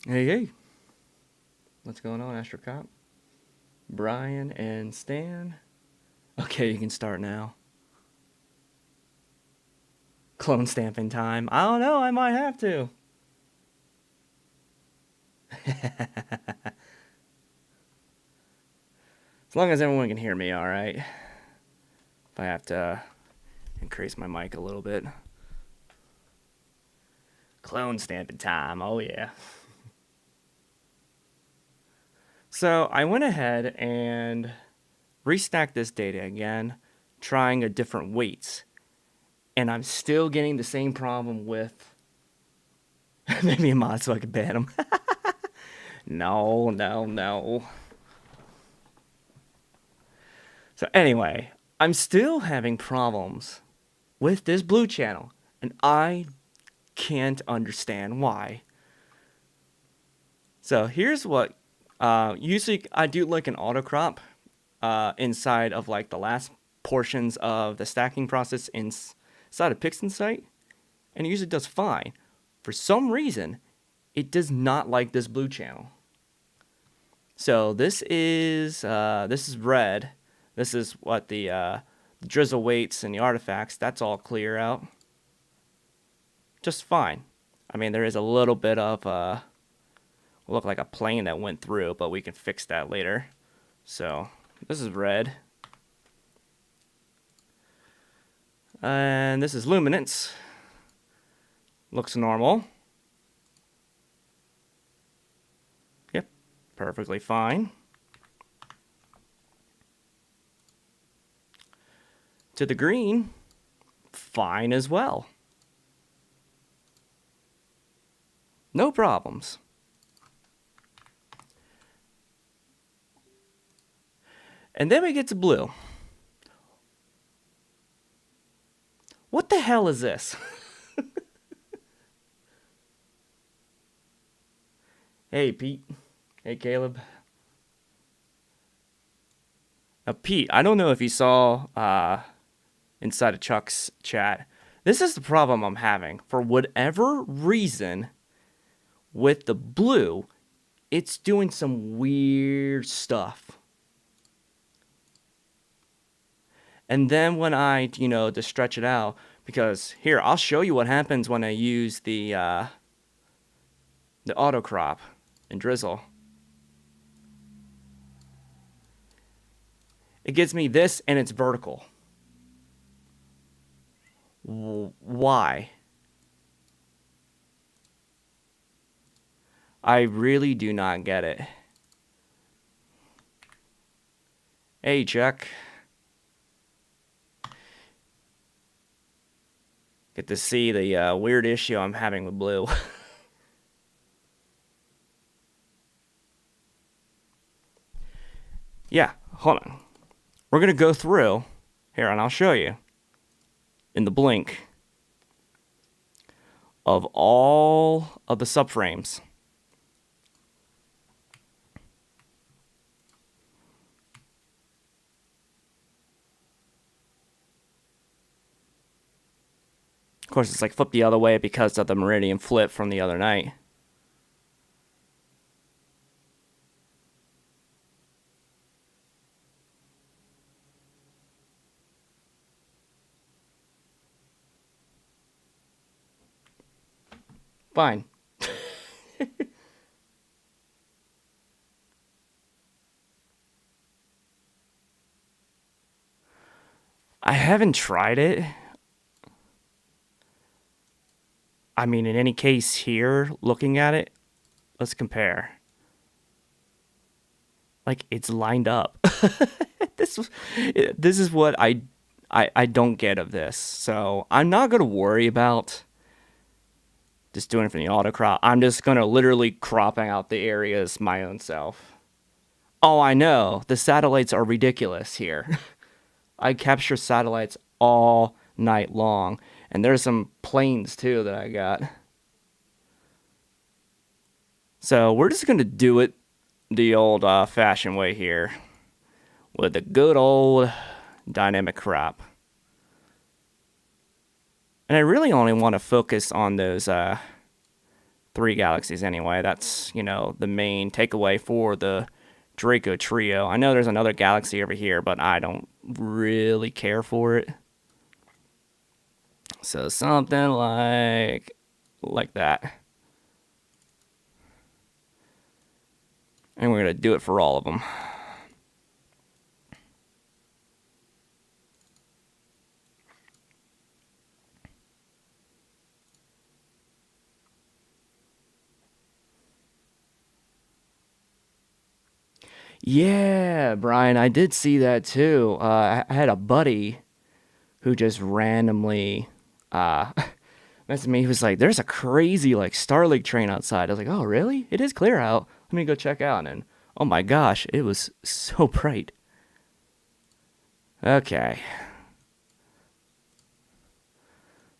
Hey, hey. What's going on, Astro Cop? Brian and Stan? Okay, you can start now. Clone stamping time. I don't know, I might have to. As long as everyone can hear me, alright. If I have to increase my mic a little bit. Clone stamping time, oh yeah. So I went ahead and restacked this data again, trying a different weights. And I'm still getting the same problem with... Maybe a mod so I can ban him. No. So anyway, I'm still having problems with this blue channel, and I can't understand why. So here's what, usually I do like an auto crop inside of like the last portions of the stacking process inside of Pixton site, and it usually does fine. For some reason, it does not like this blue channel. So this is red. This is what the drizzle weights and the artifacts, that's all clear out. Just fine. I mean, there is a little bit of look like a plane that went through, but we can fix that later. So this is red. And this is luminance. Looks normal. Yep, perfectly fine. To the green, fine as well. No problems. And then we get to blue. What the hell is this? Hey, Pete. Hey, Caleb. Now, Pete, I don't know if you saw inside of Chuck's chat. This is the problem I'm having. For whatever reason, with the blue, it's doing some weird stuff. And then when I, to stretch it out, because here, I'll show you what happens when I use the auto crop and drizzle. It gives me this, and it's vertical. Why? I really do not get it. Hey, Chuck. Get to see the weird issue I'm having with blue. Yeah, hold on. We're going to go through here, and I'll show you in the blink of all of the subframes. Of course, it's like flipped the other way because of the meridian flip from the other night. Fine. I haven't tried it. I mean, in any case here, looking at it, let's compare. Like, it's lined up. This is what I don't get of this. So I'm not going to worry about just doing it from the auto crop. I'm just going to literally crop out the areas my own self. Oh, I know. The satellites are ridiculous here. I capture satellites all night long. And there's some planes, too, that I got. So we're just going to do it the old-fashioned way here. With the good old dynamic crop. And I really only want to focus on those 3 Galaxies anyway. That's, you know, the main takeaway for the Draco Trio. I know there's another Galaxy over here, but I don't really care for it. So something like that. And we're going to do it for all of them. Yeah, Brian, I did see that too. I had a buddy who just randomly uh, messaged me. He was like, "There's a crazy like Starlink train outside." I was like, "Oh, really? It is clear out. Let me go check out." And oh my gosh, it was so bright. Okay,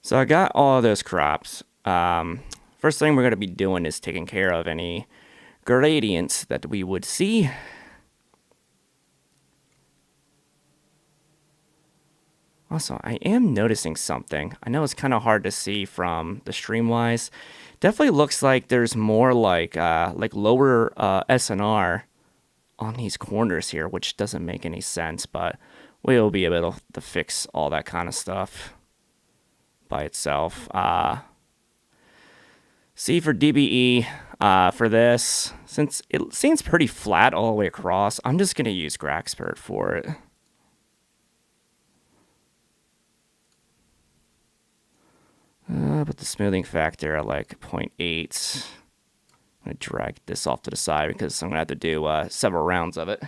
so I got all of those crops. First thing we're gonna be doing is taking care of any gradients that we would see. Also, I am noticing something. I know it's kind of hard to see from the stream-wise. Definitely looks like there's more like lower SNR on these corners here, which doesn't make any sense, but we'll be able to fix all that kind of stuff by itself. C for DBE for this, since it seems pretty flat all the way across, I'm just going to use Graxpert for it. Put the smoothing factor at like 0.8. I'm going to drag this off to the side because I'm going to have to do several rounds of it.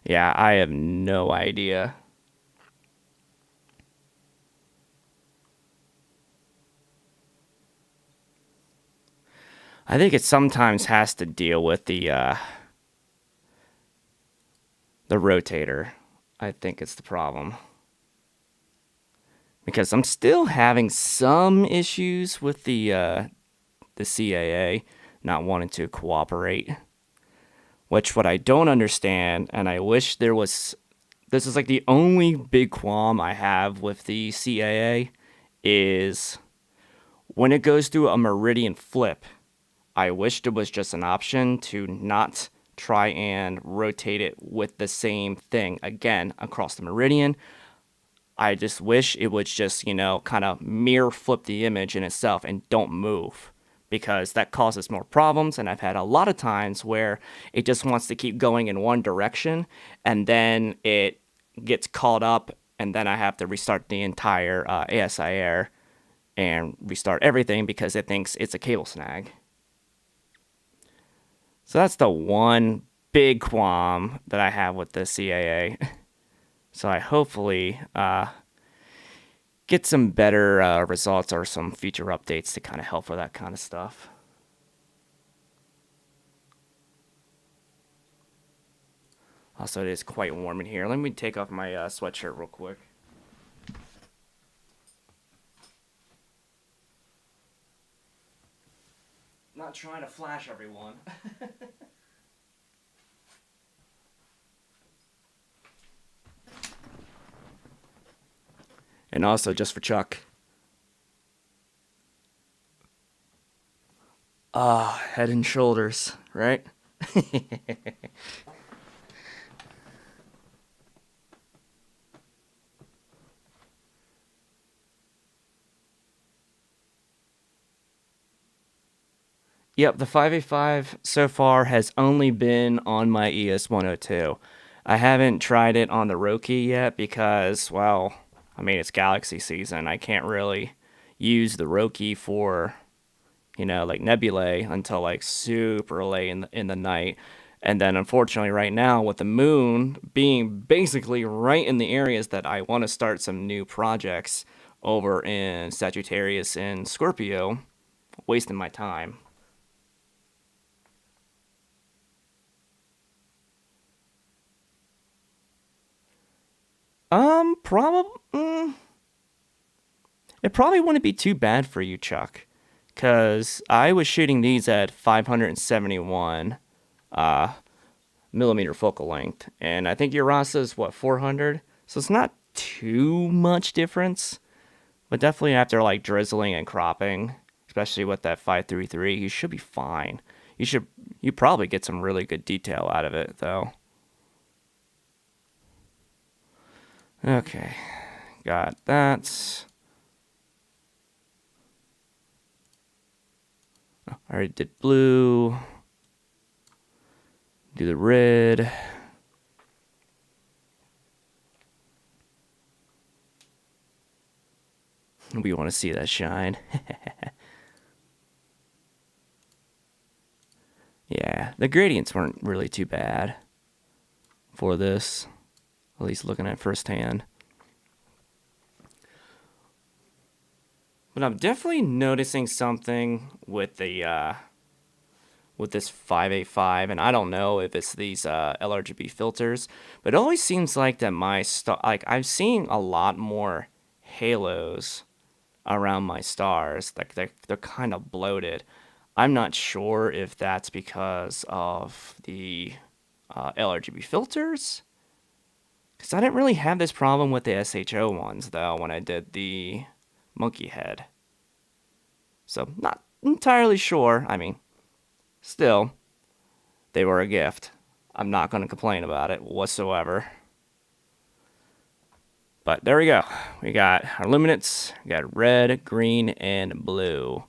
Yeah, I have no idea. I think it sometimes has to deal with the rotator. I think it's the problem. Because I'm still having some issues with the CAA not wanting to cooperate. Which what I don't understand, and I wish there was... This is like the only big qualm I have with the CAA, is when it goes through a meridian flip, I wish there was just an option to not try and rotate it with the same thing again across the meridian. I just wish it would just, you know, kind of mirror flip the image in itself and don't move, because that causes more problems. And I've had a lot of times where it just wants to keep going in one direction and then it gets caught up and then I have to restart the entire ASIR and restart everything because it thinks it's a cable snag. So that's the one big qualm that I have with the CAA. So I hopefully get some better results or some future updates to kind of help with that kind of stuff. Also, it is quite warm in here. Let me take off my sweatshirt real quick. Not trying to flash everyone. And also, just for Chuck. Head and shoulders, right? Yep, the 585 so far has only been on my ES102. I haven't tried it on the Roku yet because, well, I mean, it's Galaxy season. I can't really use the Roku for, you know, like nebulae until like super late in the night. And then unfortunately right now with the moon being basically right in the areas that I want to start some new projects over in Sagittarius and Scorpio, wasting my time. Probably. It probably wouldn't be too bad for you, Chuck, because I was shooting these at 571 millimeter focal length, and I think your RASA is what, 400. So it's not too much difference. But definitely after like drizzling and cropping, especially with that 533, you should be fine. You probably get some really good detail out of it though. Okay, got that. Oh, I already did blue. Do the red. We want to see that shine. Yeah, the gradients weren't really too bad for this, at least looking at firsthand. But I'm definitely noticing something with the with this 585, and I don't know if it's these LRGB filters, but it always seems like that I'm seeing a lot more halos around my stars. Like they're kind of bloated. I'm not sure if that's because of the LRGB filters, because I didn't really have this problem with the SHO ones though when I did the monkey head. So not entirely sure. I mean, still, they were a gift. I'm not going to complain about it whatsoever. But there we go. We got our luminance. We got red, green, and blue.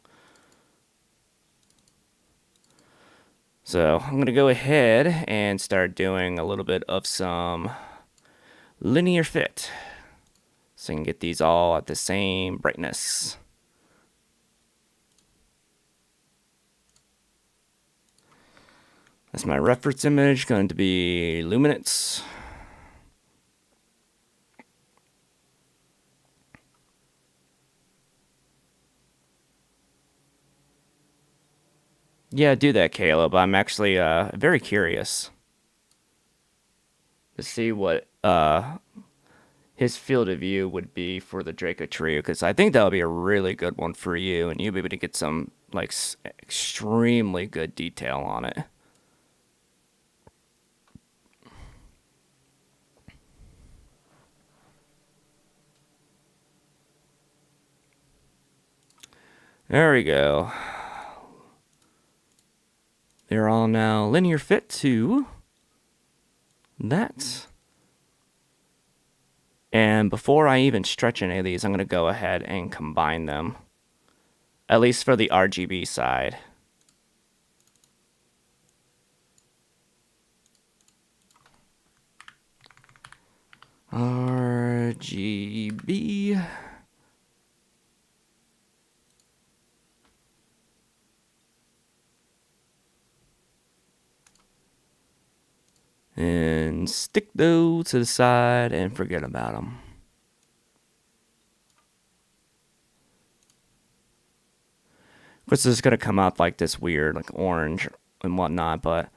So I'm going to go ahead and start doing a little bit of some linear fit. So you can get these all at the same brightness. That's my reference image, going to be luminance. Yeah, do that, Caleb. I'm actually very curious to see what his field of view would be for the Draco Trio, because I think that would be a really good one for you, and you'll be able to get some like extremely good detail on it. There we go. They're all now linear fit to that. And before I even stretch any of these, I'm going to go ahead and combine them. At least for the RGB side. RGB. And stick those to the side and forget about them. Of course, this is going to come out like this weird, like orange and whatnot, but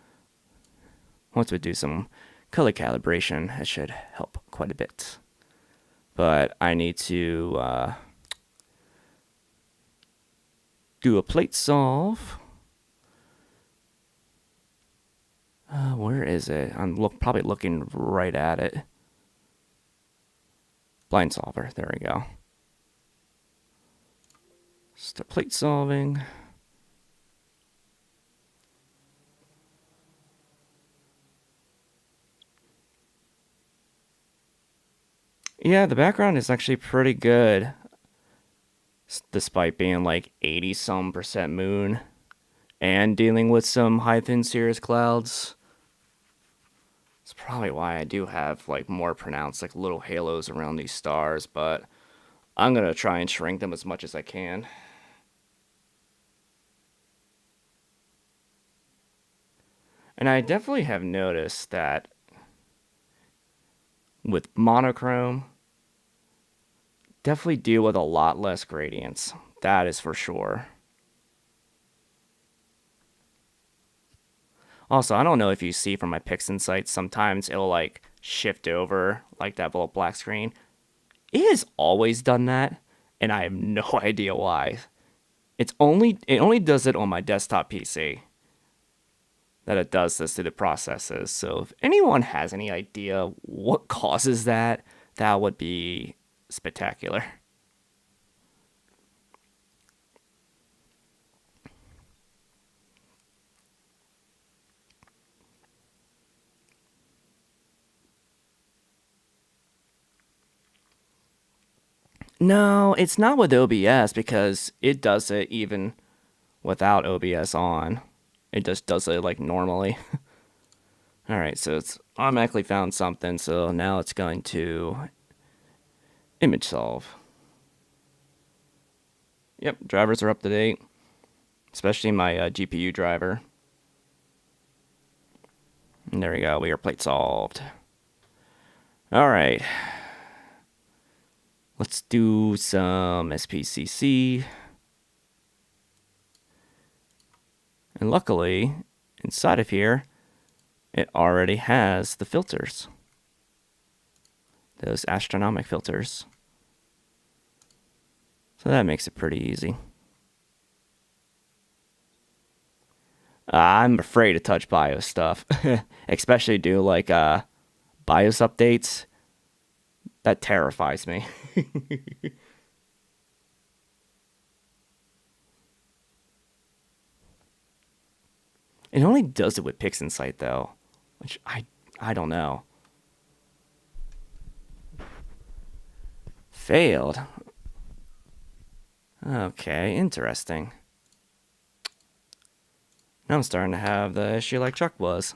once we do some color calibration, it should help quite a bit. But I need to do a plate solve. Where is it? I'm probably looking right at it. Blind solver. There we go. Start plate solving. Yeah, the background is actually pretty good, despite being like 80-some% moon and dealing with some high thin cirrus clouds. It's probably why I do have like more pronounced like little halos around these stars, but I'm gonna try and shrink them as much as I can. And I definitely have noticed that with monochrome, definitely deal with a lot less gradients. That is for sure. Also, I don't know if you see from my Pixin sites, sometimes it'll like shift over like that little black screen. It has always done that, and I have no idea why. It only does it on my desktop PC. That it does this through the processes. So if anyone has any idea what causes that, that would be spectacular. No, it's not with OBS because it does it even without OBS on. It just does it like normally. All right, so it's automatically found something, so now it's going to image solve. Yep, drivers are up to date, especially my GPU driver. And there we go, we are plate solved. All right. Let's do some SPCC. And luckily, inside of here, it already has the filters. Those astronomic filters. So that makes it pretty easy. I'm afraid to touch BIOS stuff, especially do like BIOS updates. That terrifies me. It only does it with PixInsight though, which I don't know. Failed. Okay, interesting. Now I'm starting to have the issue like Chuck was.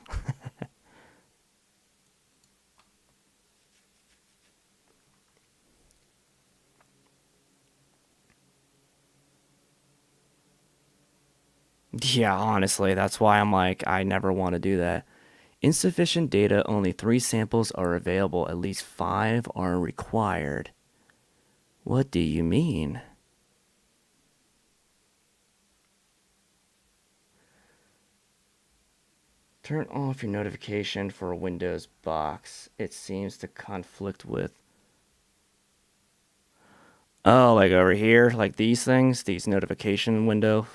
Yeah, honestly, that's why I'm like, I never want to do that. Insufficient data, only 3 samples are available, at least 5 are required. What do you mean? Turn off your notification for a Windows box. It seems to conflict with... Oh, like over here? Like these things? These notification window?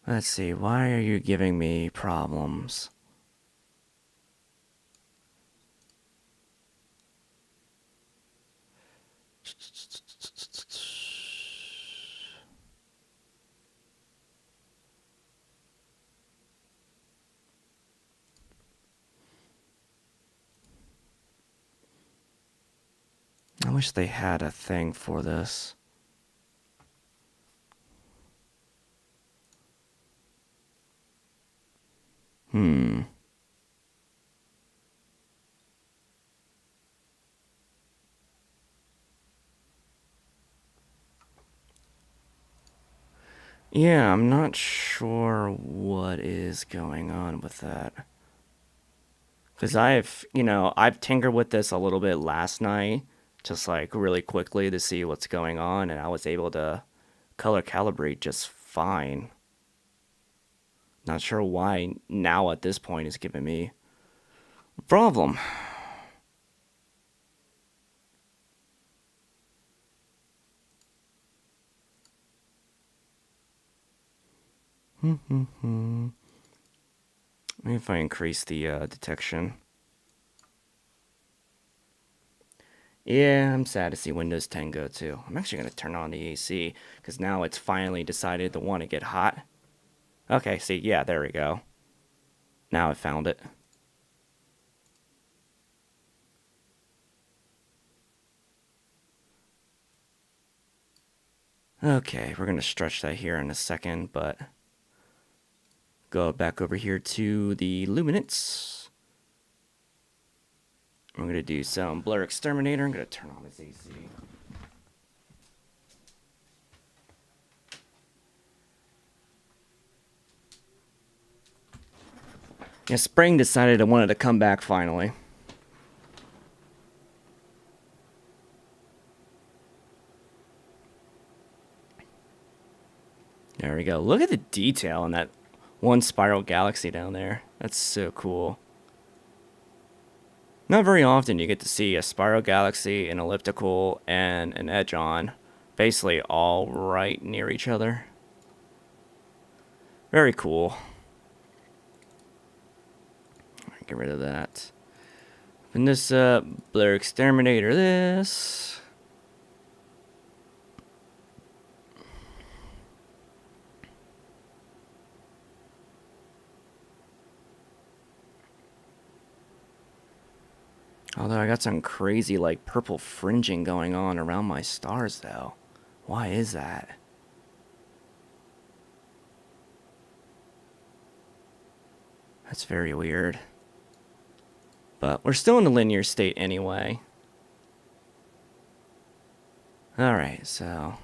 Let's see, why are you giving me problems? I wish they had a thing for this. Yeah, I'm not sure what is going on with that. Because I've tinkered with this a little bit last night, just like really quickly to see what's going on, and I was able to color calibrate just fine. Not sure why now at this point is giving me a problem. Maybe if I increase the detection. Yeah, I'm sad to see Windows 10 go too. I'm actually going to turn on the AC because now it's finally decided to want to get hot. Okay, see, yeah, there we go. Now I found it. Okay, we're going to stretch that here in a second, but go back over here to the luminance. I'm going to do some blur exterminator. I'm going to turn on this AC. Yeah, spring decided it wanted to come back finally. There we go. Look at the detail in that one spiral galaxy down there. That's so cool. Not very often you get to see a spiral galaxy, an elliptical, and an edge-on basically all right near each other. Very cool. Alright, get rid of that. Open this up. Blur Exterminator this. Although I got some crazy like purple fringing going on around my stars though. Why is that? That's very weird. But we're still in the linear state anyway. Alright, so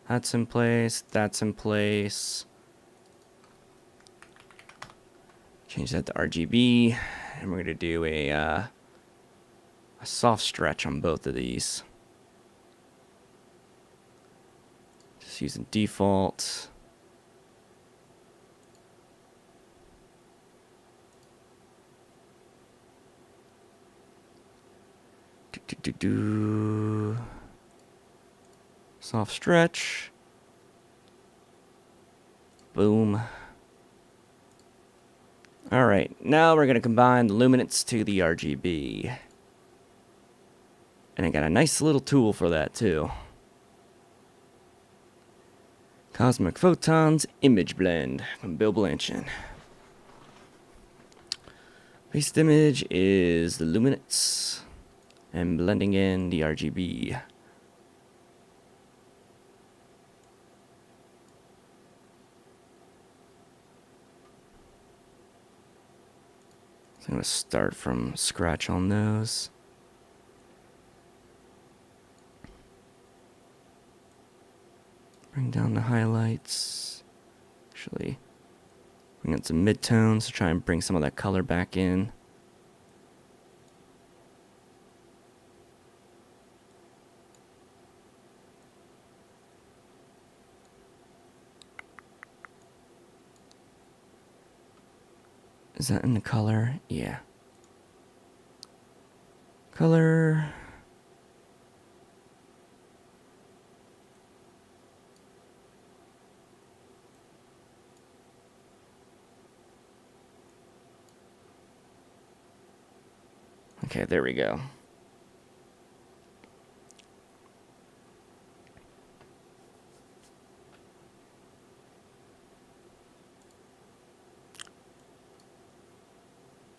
that's in place, that's in place. Change that to RGB, and we're going to do a soft stretch on both of these. Just using default. Soft stretch. Boom. Alright, now we're going to combine the luminance to the RGB. And I got a nice little tool for that too. Cosmic Photons Image Blend from Bill Blanchard. Based image is the luminance and blending in the RGB. So I'm going to start from scratch on those. Bring down the highlights. Actually, bring in some midtones to try and bring some of that color back in. Is that in the color? Yeah. Color. Okay, there we go.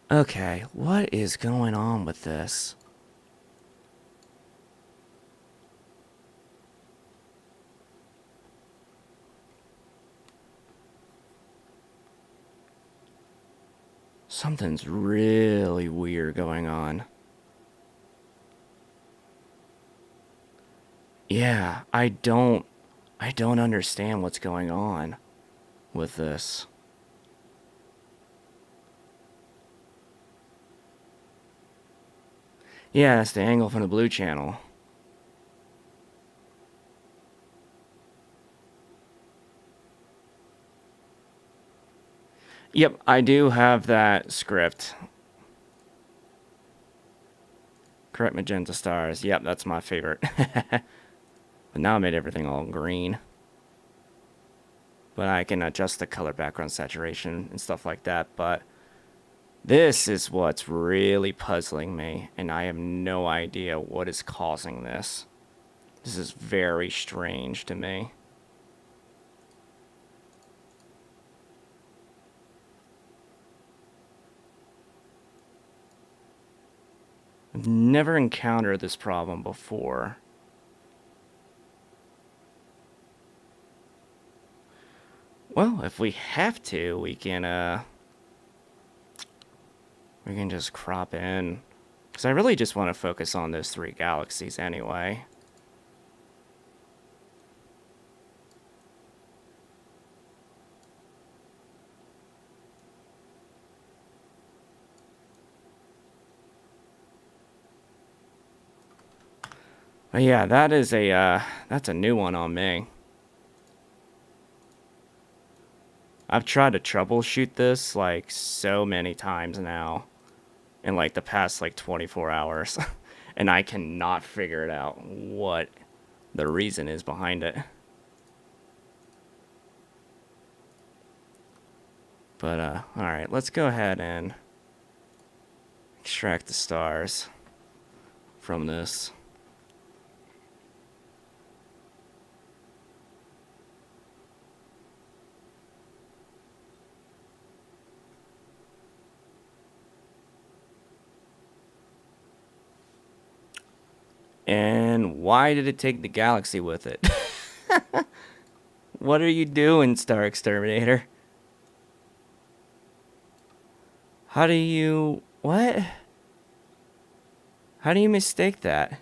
Okay, what is going on with this? Something's really weird going on. Yeah, I don't understand what's going on with this. Yeah, that's the angle from the blue channel. Yep, I do have that script. Correct magenta stars. Yep, that's my favorite. But now I made everything all green. But I can adjust the color background saturation and stuff like that. But this is what's really puzzling me. And I have no idea what is causing this. This is very strange to me. I've never encountered this problem before. Well, if we have to, we can just crop in. Because I really just want to focus on those 3 galaxies anyway. But yeah, that is that's a new one on me. I've tried to troubleshoot this like so many times now in like the past like 24 hours and I cannot figure it out what the reason is behind it. But, alright, let's go ahead and extract the stars from this. And why did it take the galaxy with it? What are you doing, Star Exterminator? How do you... What? How do you mistake that?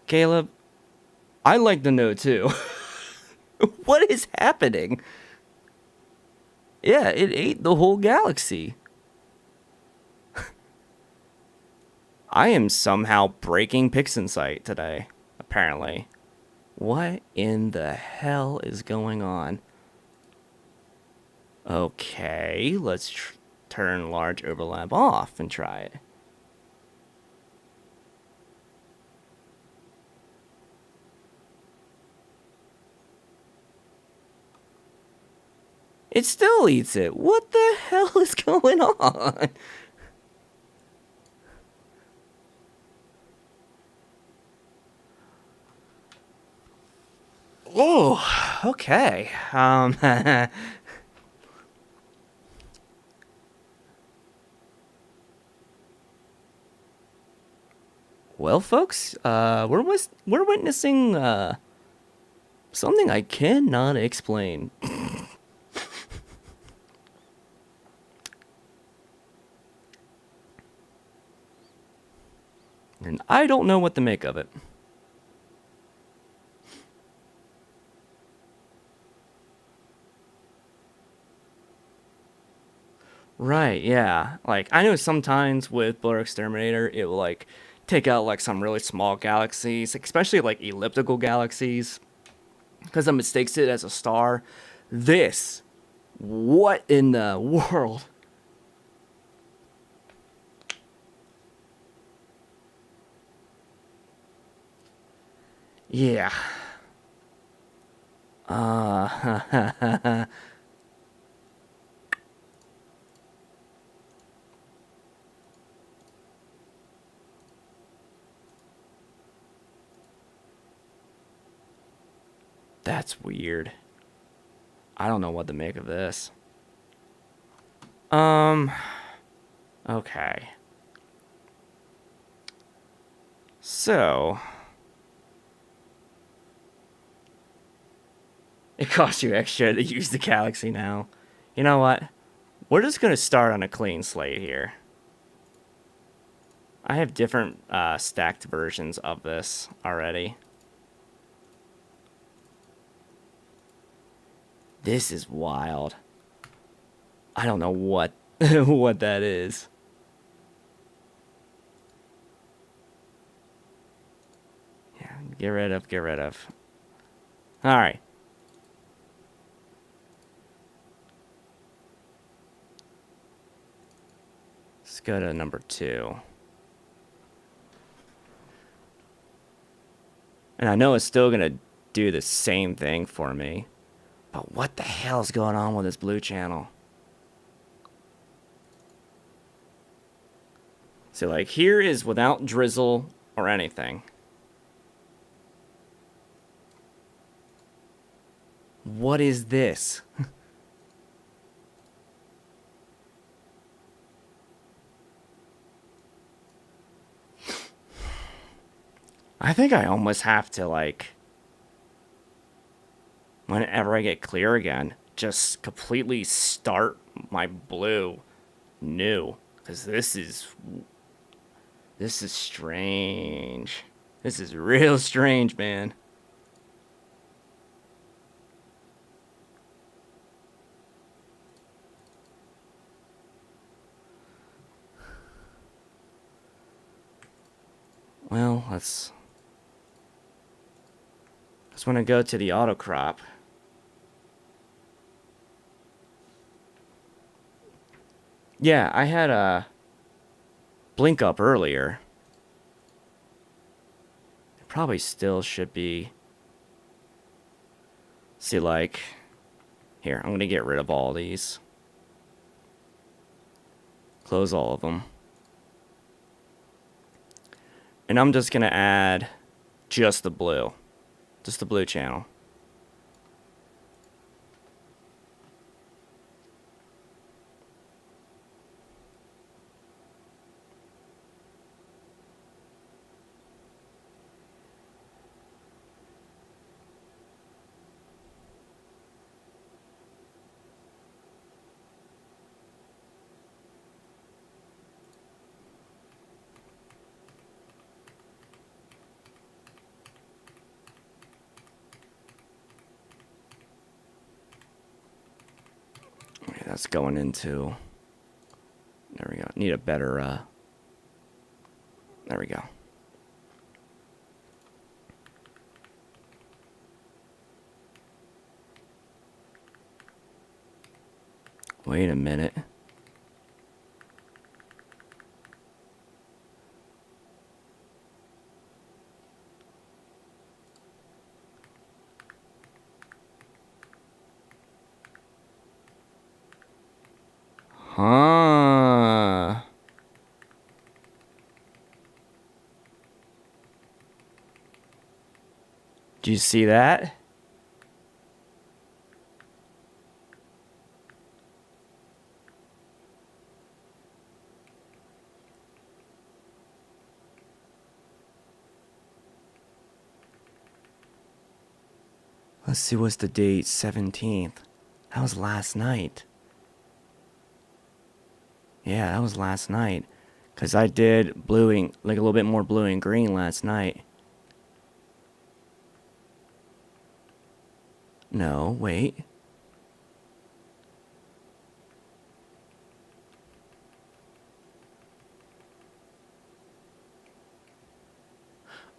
Caleb, I'd like to know too. What is happening? Yeah, it ate the whole galaxy. I am somehow breaking Pixinsight today, apparently. What in the hell is going on? Okay, let's turn large overlap off and try it. It still eats it. What the hell is going on? Oh, okay. Well, folks, we're witnessing something I cannot explain. And I don't know what to make of it. Right, yeah. Like, I know sometimes with Blur Exterminator, it will, like, take out, like, some really small galaxies, especially, like, elliptical galaxies, because it mistakes it as a star. This, what in the world? Yeah. That's weird. I don't know what to make of this. Okay. So, it costs you extra to use the galaxy now. You know what? We're just gonna start on a clean slate here. I have different stacked versions of this already. This is wild. I don't know what what that is. Yeah, get rid of, get rid of. All right. Let's go to number 2. And I know it's still gonna do the same thing for me. But what the hell is going on with this blue channel? So, like, here is without drizzle or anything. What is this? I think I almost have to, like, whenever I get clear again, just completely start my blue new. Because this is strange. This is real strange, man. Well, let's want to go to the auto crop. Yeah, I had a blink up earlier. It probably still should be. See, like, here, I'm going to get rid of all these. Close all of them. And I'm just going to add just the blue. Just the blue channel. Okay, that's going into... There we go. Need a better... There we go. Wait a minute. Huh. Do you see that? Let's see, what's the date? 17th. That was last night. Yeah, that was last night. Because I did bluing, like a little bit more blue and green last night. No, wait.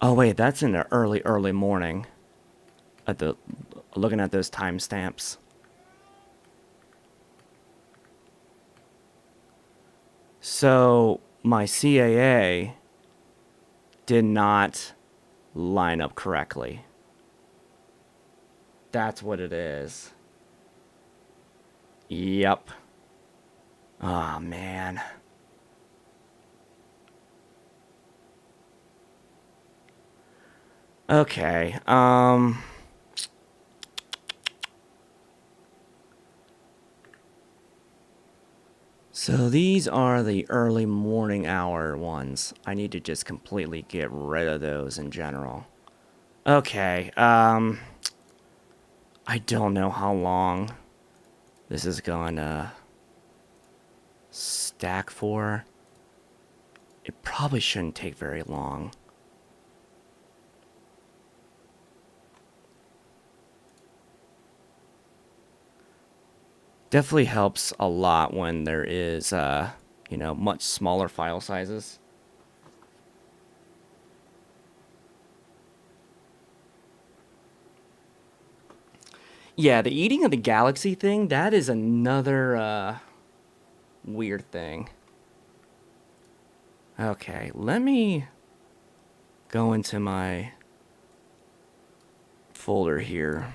Oh, wait, that's in the early morning. Looking at those timestamps. So, my CAA did not line up correctly. That's what it is. Yep. Oh, man. Okay, so these are the early morning hour ones. I need to just completely get rid of those in general. Okay, I don't know how long this is gonna stack for. It probably shouldn't take very long. Definitely helps a lot when there is, you know, much smaller file sizes. Yeah, the eating of the galaxy thing, that is another, weird thing. Okay, let me go into my folder here.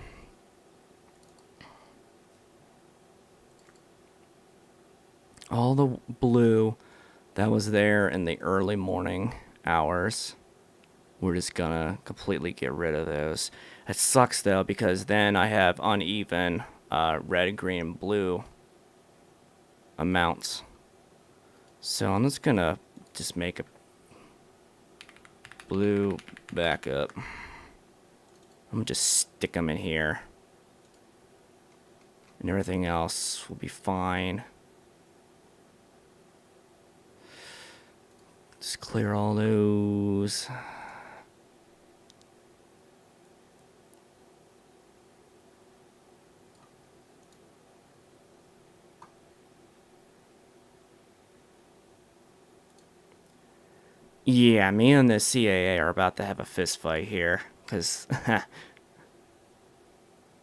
All the blue that was there in the early morning hours, we're just gonna completely get rid of those. It sucks though, because then I have uneven red, green, and blue amounts. So I'm just gonna make a blue backup. I'm gonna just stick them in here. And everything else will be fine. Just clear all those. Yeah, me and the CAA are about to have a fist fight here, because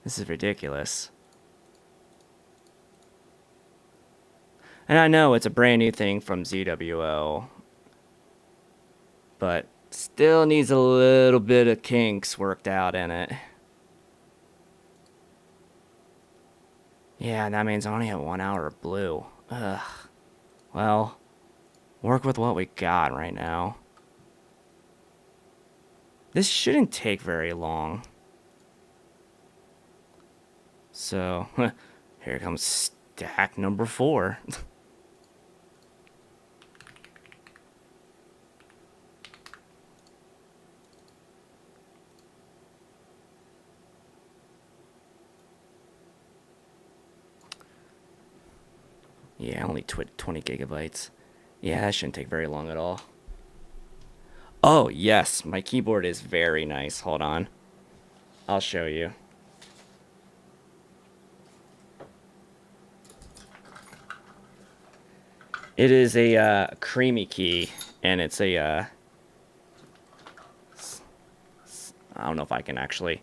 this is ridiculous. And I know it's a brand new thing from ZWO, but still needs a little bit of kinks worked out in it. Yeah, that means I only have 1 hour of blue. Ugh. Well, work with what we got right now. This shouldn't take very long. So, here comes stack number 4. Yeah, only 20 gigabytes. Yeah, that shouldn't take very long at all. Oh, yes, my keyboard is very nice. Hold on. I'll show you. It is a creamy key, and it's a I don't know if I can actually.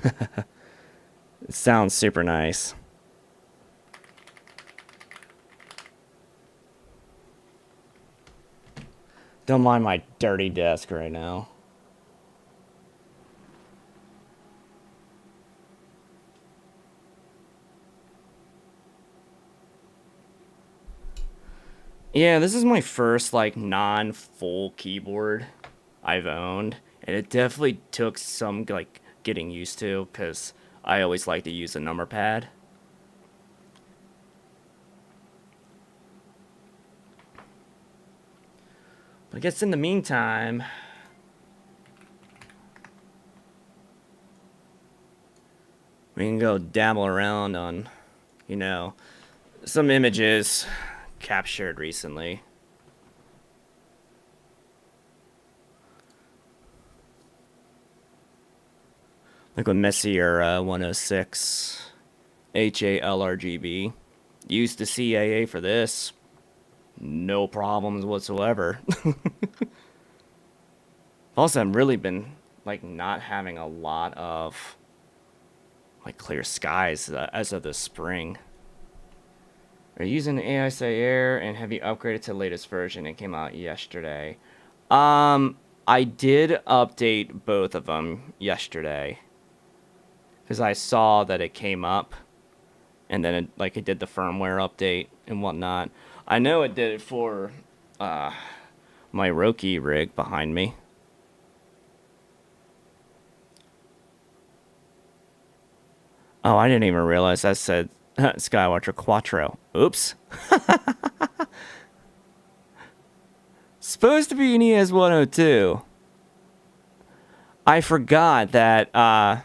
It sounds super nice. Don't mind my dirty desk right now. Yeah, this is my first like non-full keyboard I've owned, and it definitely took some like getting used to because I always like to use a number pad. But I guess in the meantime, we can go dabble around on, you know, some images captured recently. Like with Messier 106 HALRGB. Used the CAA for this. No problems whatsoever. Also, I've really been like not having a lot of like clear skies as of the spring. Are you using AISA Air and have you upgraded to the latest version? It came out yesterday. I did update both of them yesterday because I saw that it came up, and then it did the firmware update and whatnot. I know it did it for my Roki rig behind me. Oh, I didn't even realize that said Skywatcher Quattro. Oops. Supposed to be an ES 102. I forgot that I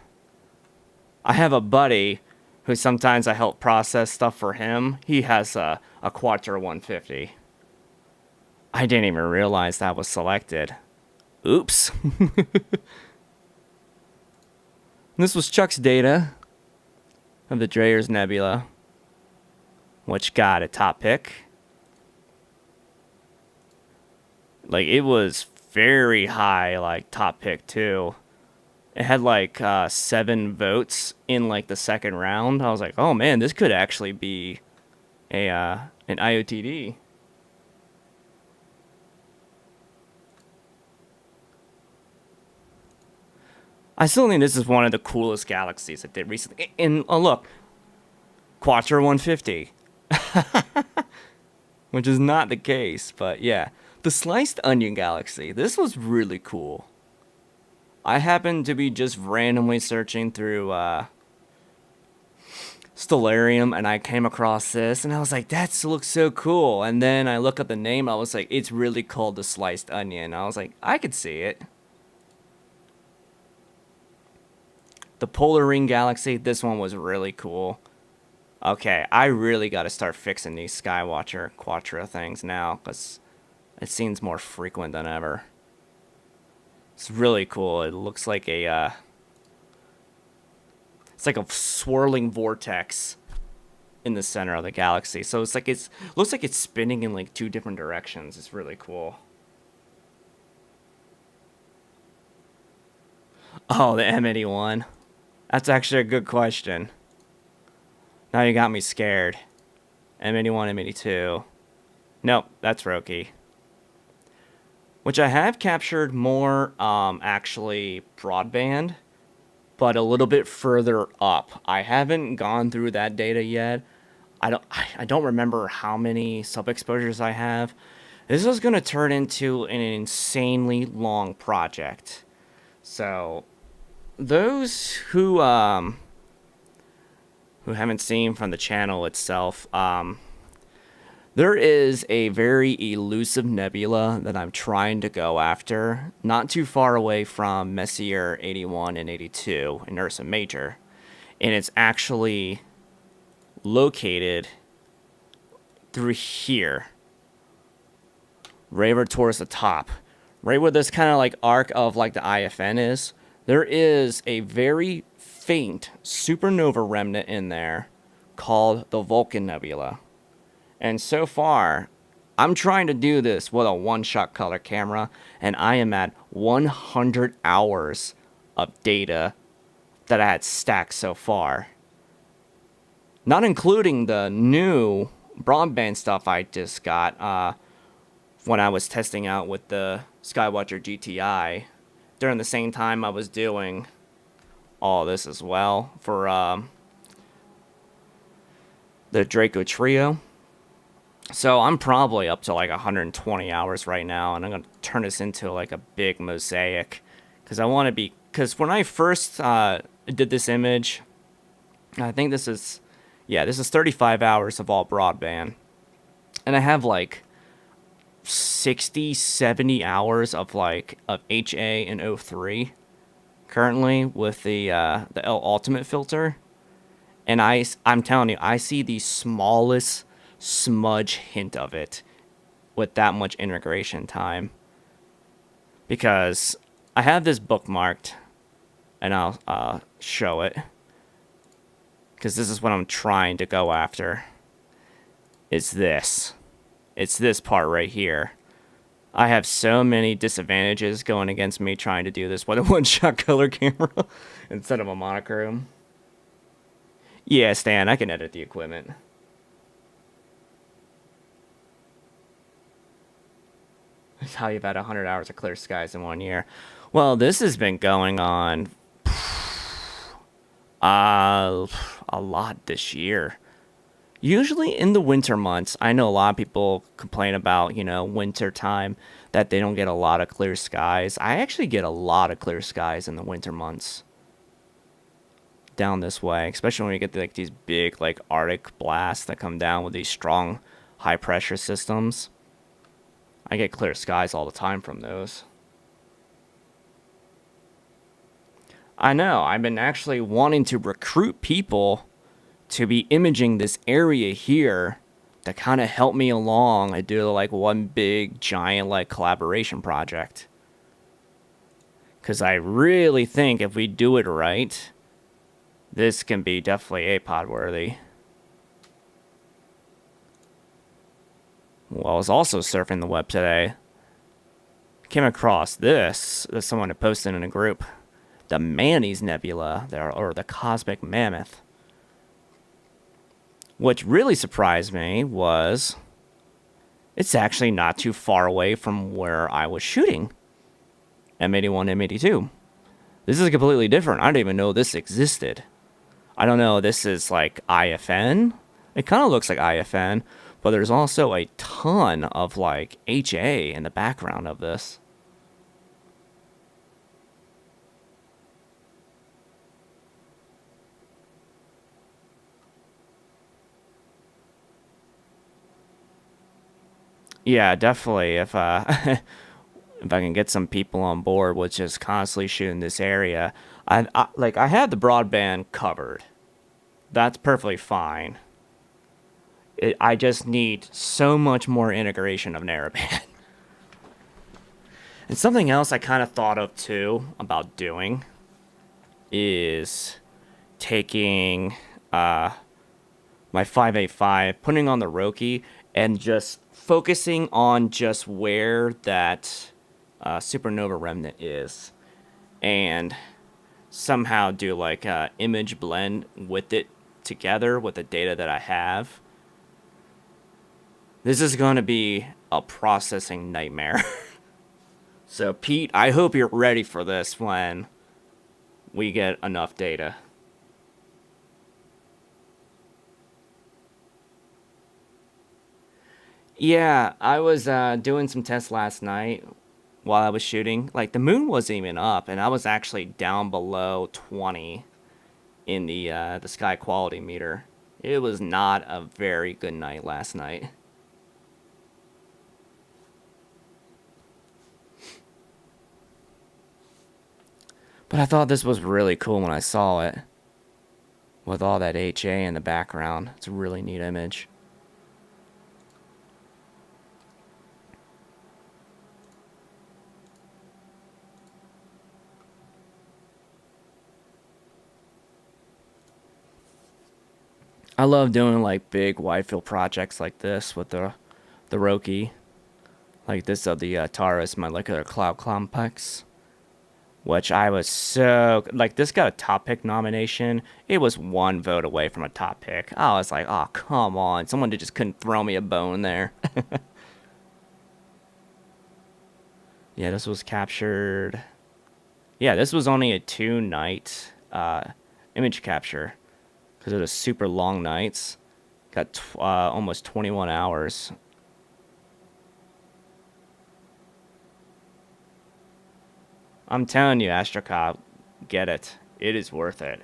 have a buddy who sometimes I help process stuff for him. He has a Quattro 150. I didn't even realize that was selected. Oops. This was Chuck's data of the Dreyer's Nebula, which got a top pick. Like, it was very high, like, top pick, too. It had, like, 7 votes in, like, the second round. I was like, oh, man, this could actually be an IOTD. I still think this is one of the coolest Galaxies that did recently. And, oh, look, Quattro 150. Which is not the case, but yeah. The Sliced Onion Galaxy. This was really cool. I happened to be just randomly searching through Stellarium, and I came across this, and I was like, that looks so cool. And then I look up the name, I was like, it's really called the Sliced Onion. I was like, I could see it. The Polar Ring Galaxy, this one was really cool. Okay, I really got to start fixing these Skywatcher Quattro things now, because it seems more frequent than ever. It's really cool. It looks like it's like a swirling vortex in the center of the galaxy. So it's like looks like it's spinning in like 2 different directions. It's really cool. Oh, the M81. That's actually a good question. Now you got me scared. M81, M82. Nope, that's Roki. which I have captured more actually broadband, but a little bit further up. I haven't gone through that data yet. I don't remember how many sub exposures I have. This is going to turn into an insanely long project. So those who haven't seen from the channel itself, there is a very elusive nebula that I'm trying to go after, not too far away from Messier 81 and 82 in Ursa Major. And it's actually located through here, right over towards the top, right where this kind of like arc of like the IFN is. There is a very faint supernova remnant in there called the Vulcan Nebula. And so far, I'm trying to do this with a one-shot color camera, and I am at 100 hours of data that I had stacked so far. Not including the new broadband stuff I just got when I was testing out with the Skywatcher GTI during the same time I was doing all this as well for the Draco Trio. So I'm probably up to like 120 hours right now, and I'm going to turn this into like a big mosaic because I want to be, because when I first did this image, I think this is 35 hours of all broadband, and I have like 60, 70 hours of like of HA and O3 currently with the L Ultimate filter, and I'm telling you, I see the smallest smudge hint of it with that much integration time, because I have this bookmarked, and I'll show it, because this is what I'm trying to go after. It's this part right here. I have so many disadvantages going against me trying to do this with a one-shot color camera instead of a monochrome. Yeah, Stan, I can edit the equipment. That's how you've had 100 hours of clear skies in 1 year. Well, this has been going on a lot this year. Usually in the winter months, I know a lot of people complain about, winter time, that they don't get a lot of clear skies. I actually get a lot of clear skies in the winter months down this way, especially when you get like these big like Arctic blasts that come down with these strong high pressure systems. I get clear skies all the time from those. I know, I've been actually wanting to recruit people to be imaging this area here to kind of help me along. I do like one big giant like collaboration project, because I really think if we do it right, this can be definitely APOD worthy. Well, I was also surfing the web today, came across this that someone had posted in a group, the Manny's Nebula, or the Cosmic Mammoth. What really surprised me was it's actually not too far away from where I was shooting M81, M82. This is completely different. I didn't even know this existed. I don't know, this is like IFN. It kind of looks like IFN, but there's also a ton of like HA in the background of this. Yeah, definitely. If if I can get some people on board with just constantly shooting this area, I had the broadband covered. That's perfectly fine. I just need so much more integration of narrowband. And something else I kind of thought of too about doing is taking my 585, putting on the Roki, and just focusing on just where that supernova remnant is, and somehow do like a image blend with it together with the data that I have. This is going to be a processing nightmare. So, Pete, I hope you're ready for this when we get enough data. Yeah, I was doing some tests last night while I was shooting. Like, the moon wasn't even up, and I was actually down below 20 in the sky quality meter. It was not a very good night last night. But I thought this was really cool when I saw it with all that HA in the background. It's a really neat image. I love doing like big wide field projects like this with the Roki, like this of the Taurus Molecular Cloud Complex, which I was so like this got a top pick nomination. It was one vote away from a top pick. I was like, oh come on, someone just couldn't throw me a bone there. Yeah, this was captured. Yeah, this was only a 2 night image capture because it was super long nights. Got almost 21 hours. I'm telling you, Astrocop, get it. It is worth it.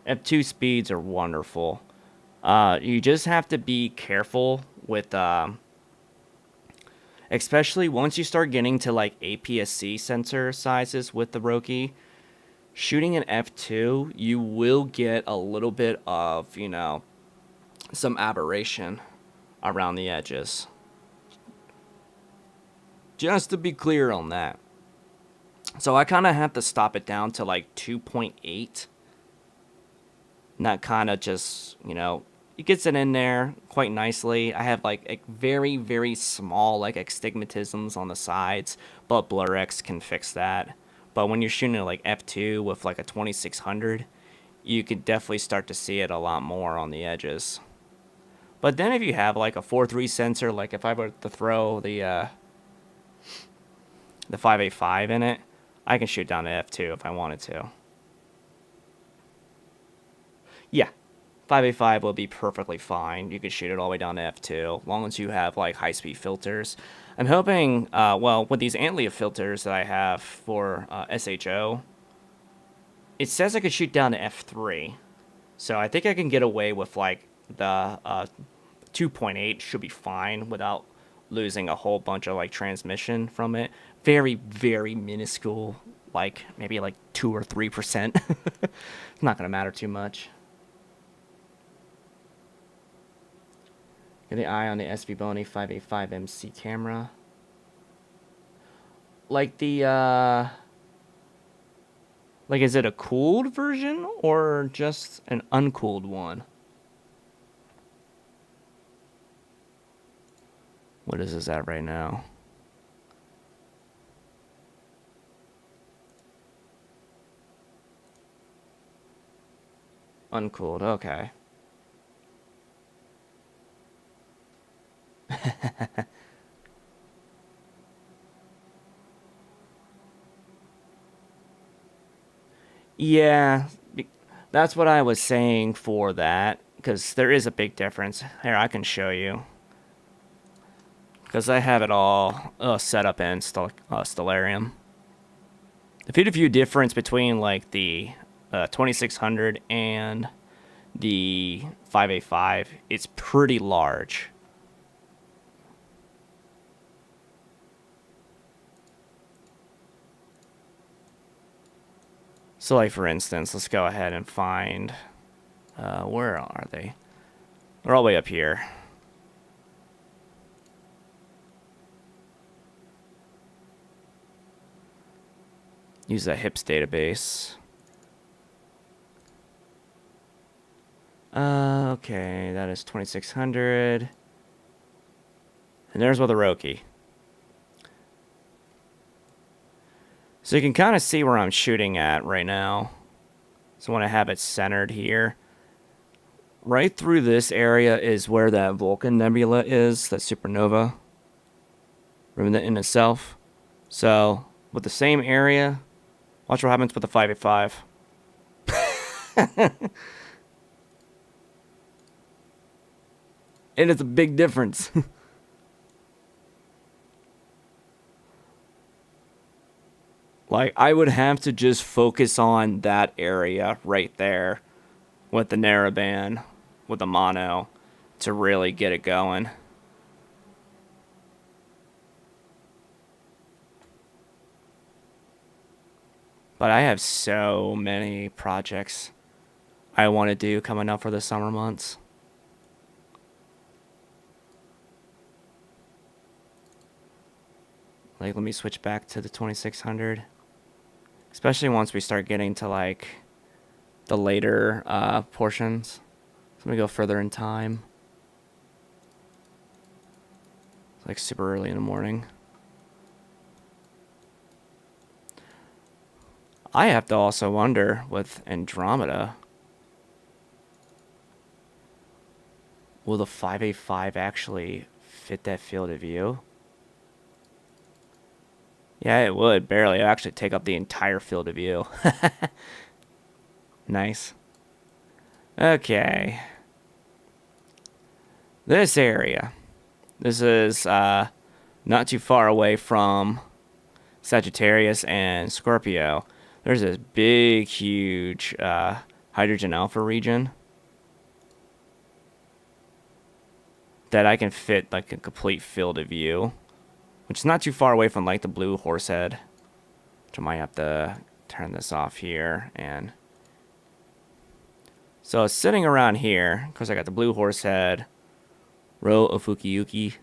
F2 speeds are wonderful. You just have to be careful with, especially once you start getting to like APS-C sensor sizes with the Roki. Shooting an F2, you will get a little bit of, some aberration around the edges. Just to be clear on that. So I kind of have to stop it down to like 2.8. And that kind of just, it gets it in there quite nicely. I have like a very, very small like astigmatisms on the sides, but BlurX can fix that. But when you're shooting at like F2 with like a 2600, you could definitely start to see it a lot more on the edges. But then if you have like a 4.3 sensor, like if I were to throw the 585 in it, I can shoot down to F2 if I wanted to. Yeah, 585 will be perfectly fine. You could shoot it all the way down to F2, as long as you have like high-speed filters. I'm hoping, well, with these Antlia filters that I have for SHO, it says I could shoot down to F3. So I think I can get away with like the 2.8 should be fine without losing a whole bunch of like transmission from it. Very, very minuscule, like maybe like 2 or 3%. It's not going to matter too much. Get the eye on the SB Bony 585 MC camera. Like the, like is it a cooled version or just an uncooled one? What is this at right now? Uncooled, okay. Yeah, that's what I was saying for that, because there is a big difference. Here, I can show you. Because I have it all set up in Stellarium. The field of view difference between like the 2600 and the 585, it's pretty large. So like for instance, let's go ahead and find, where are they? They're all the way up here. Use the HIPS database. Okay, that is 2600. And there's with the Roki. So you can kind of see where I'm shooting at right now. So I want to have it centered here. Right through this area is where that Vulcan Nebula is, that supernova. remnant in itself. So with the same area, watch what happens with the 585. It is a big difference. Like, I would have to just focus on that area right there with the narrowband, with the mono, to really get it going. But I have so many projects I want to do coming up for the summer months. Like, let me switch back to the 2600. Especially once we start getting to, like, the later portions. So let me go further in time. It's like super early in the morning. I have to also wonder with Andromeda, will the 585 actually fit that field of view? Yeah, it would, barely. It would actually take up the entire field of view. Nice. Okay. This area. This is not too far away from Sagittarius and Scorpio. There's this big, huge hydrogen alpha region that I can fit like a complete field of view, which is not too far away from like the blue Horsehead, which I might have to turn this off here. And so it's sitting around here. Of course, I got the blue Horsehead, Ro Ofukiyuki.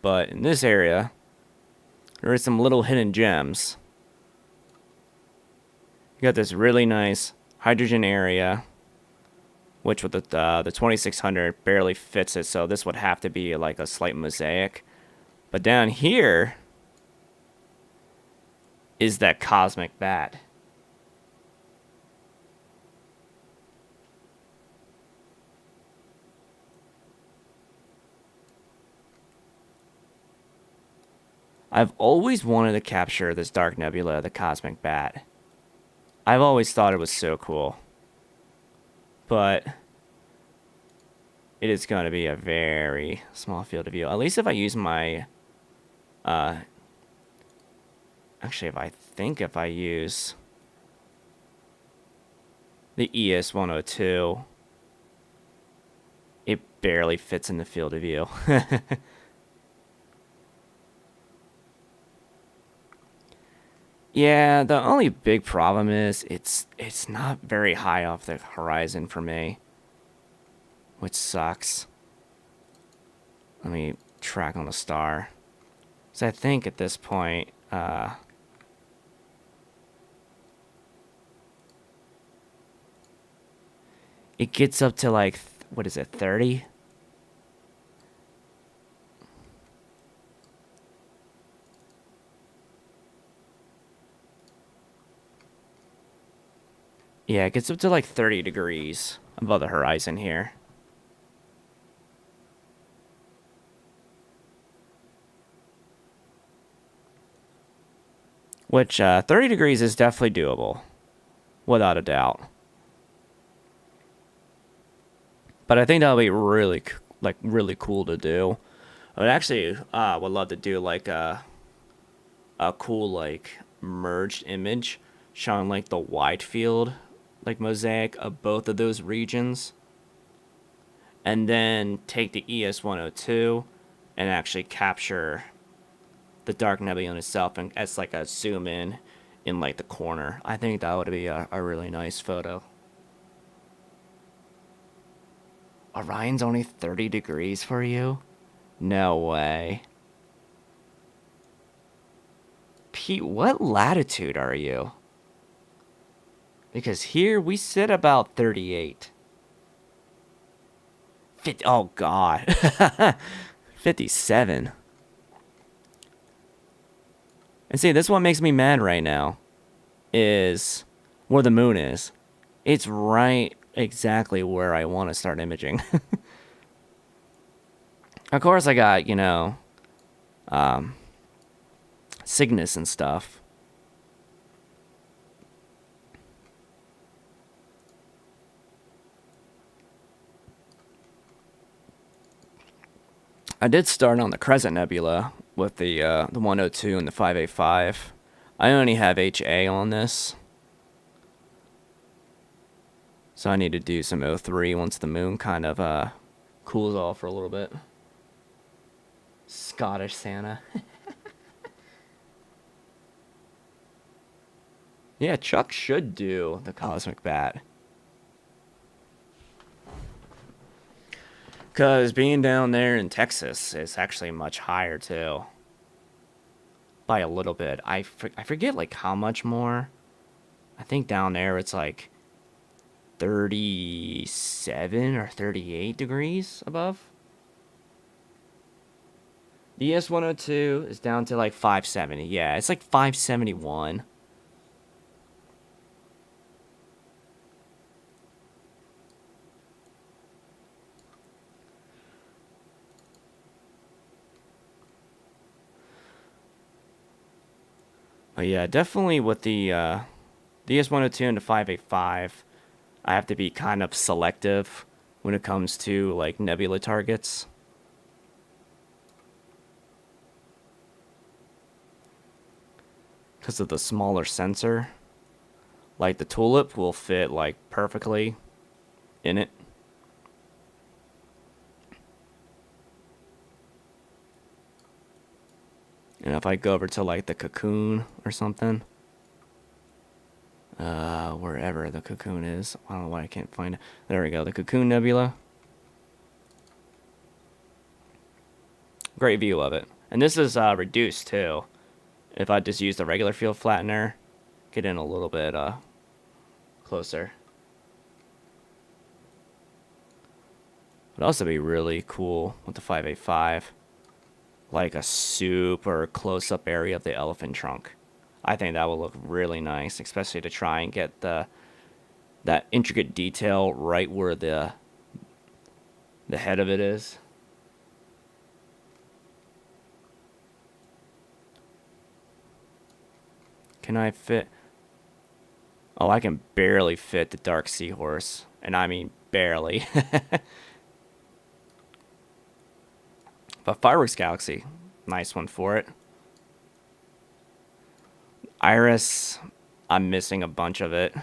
But in this area, there are some little hidden gems. You got this really nice hydrogen area, which with the 2600 barely fits it, so this would have to be like a slight mosaic. But down here is that cosmic bat. I've always wanted to capture this dark nebula, the cosmic bat. I've always thought it was so cool. But it is going to be a very small field of view. At least if I use my... actually, if I use the ES-102, it barely fits in the field of view. Yeah, the only big problem is it's not very high off the horizon for me, which sucks. Let me track on the star. So I think at this point, it gets up to like, what is it, 30? Yeah, it gets up to like 30 degrees above the horizon here. Which, 30 degrees is definitely doable. Without a doubt. But I think that'll be really, really cool to do. I would actually would love to do like a cool like merged image showing like the wide field like mosaic of both of those regions, and then take the ES-102 and actually capture the dark nebula itself and as like a zoom in like the corner. I think that would be a really nice photo. Orion's only 30 degrees for you? No way. Pete, what latitude are you? Because here we sit about 38. Oh, God. 57. And see, this one makes me mad right now. Is where the moon is. It's right exactly where I want to start imaging. Of course, I got, Cygnus and stuff. I did start on the Crescent Nebula with the 102 and the 585. I only have HA on this, so I need to do some O3 once the moon kind of cools off for a little bit. Scottish Santa. Yeah, Chuck should do the Cosmic Bat. Because being down there in Texas is actually much higher, too. By a little bit. I forget, like, how much more. I think down there it's, like, 37 or 38 degrees above. The ES-102 is down to, like, 570. Yeah, it's, like, 571. But yeah, definitely with the ES-102 and the 585, I have to be kind of selective when it comes to like nebula targets. Because of the smaller sensor. Like the tulip will fit like perfectly in it. And if I go over to like the cocoon or something, wherever the cocoon is, I don't know why I can't find it. There we go, the Cocoon Nebula. Great view of it. And this is reduced too. If I just use the regular field flattener, get in a little bit closer. Would also be really cool with the 585. Like a super close-up area of the elephant trunk. I think that will look really nice, especially to try and get that intricate detail right where the head of it is. Can I fit? Oh, I can barely fit the Dark Seahorse, and I mean barely. But Fireworks Galaxy, nice one for it. Iris, I'm missing a bunch of it,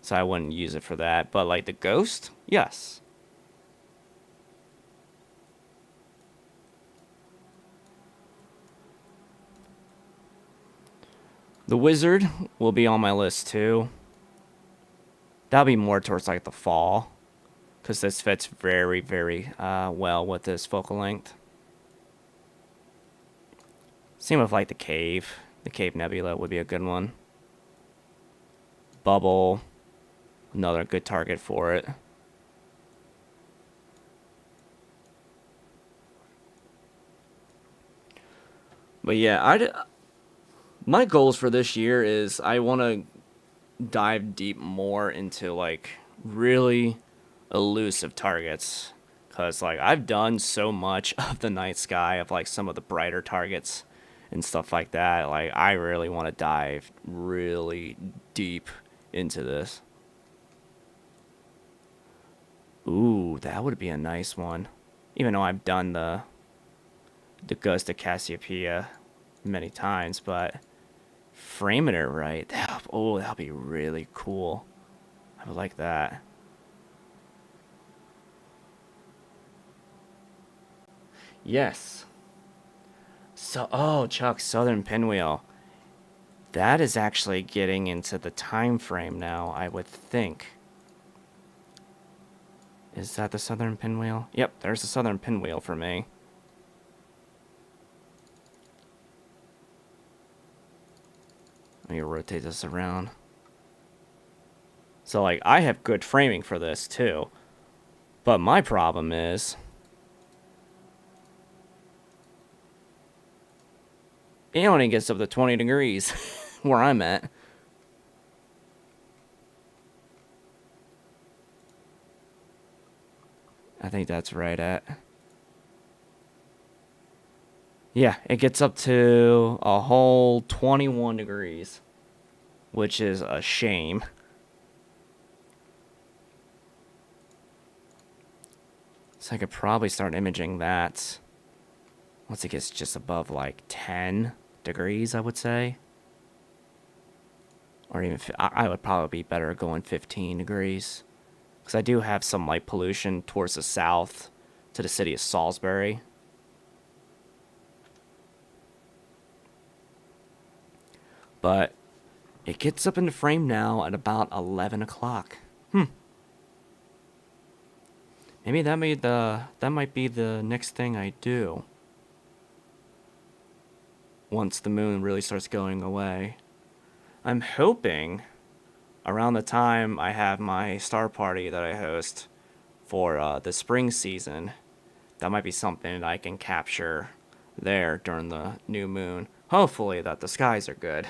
so I wouldn't use it for that. But like the Ghost, yes. The Wizard will be on my list too. That'll be more towards like the fall, because this fits very, very well with this focal length. Same with like the Cave. The Cave Nebula would be a good one. Bubble, another good target for it. But yeah, my goals for this year is I want to dive deep more into like really elusive targets, because like I've done so much of the night sky of like some of the brighter targets and stuff like that. Like I really want to dive really deep into this. Ooh, that would be a nice one. Even though I've done the Ghost of Cassiopeia many times, but framing it right, that'll be really cool. I would like that. Yes. So, oh, Chuck, Southern Pinwheel. That is actually getting into the time frame now, I would think. Is that the Southern Pinwheel? Yep, there's the Southern Pinwheel for me. Let me rotate this around. So, like, I have good framing for this, too. But my problem is it only gets up to 20 degrees where I'm at. I think that's right at. Yeah, it gets up to a whole 21 degrees, which is a shame. So I could probably start imaging that once it gets just above like 10 degrees, I would say. Or even, I would probably be better going 15 degrees. Because I do have some light pollution towards the south to the city of Salisbury. But it gets up in the frame now at about 11 o'clock. Maybe that might be the next thing I do. Once the moon really starts going away. I'm hoping around the time I have my star party that I host for the spring season, that might be something that I can capture there during the new moon. Hopefully that the skies are good.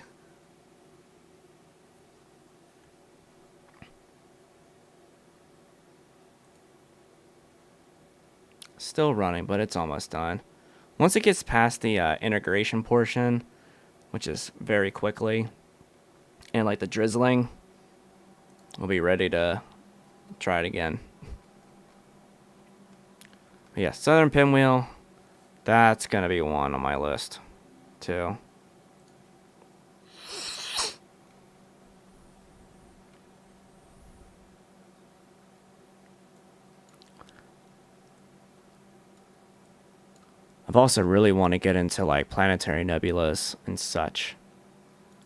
Still running, but it's almost done. Once it gets past the integration portion, which is very quickly, and like the drizzling, we'll be ready to try it again. But yeah, southern pinwheel, that's gonna be one on my list, too. I've also really want to get into like planetary nebulas and such.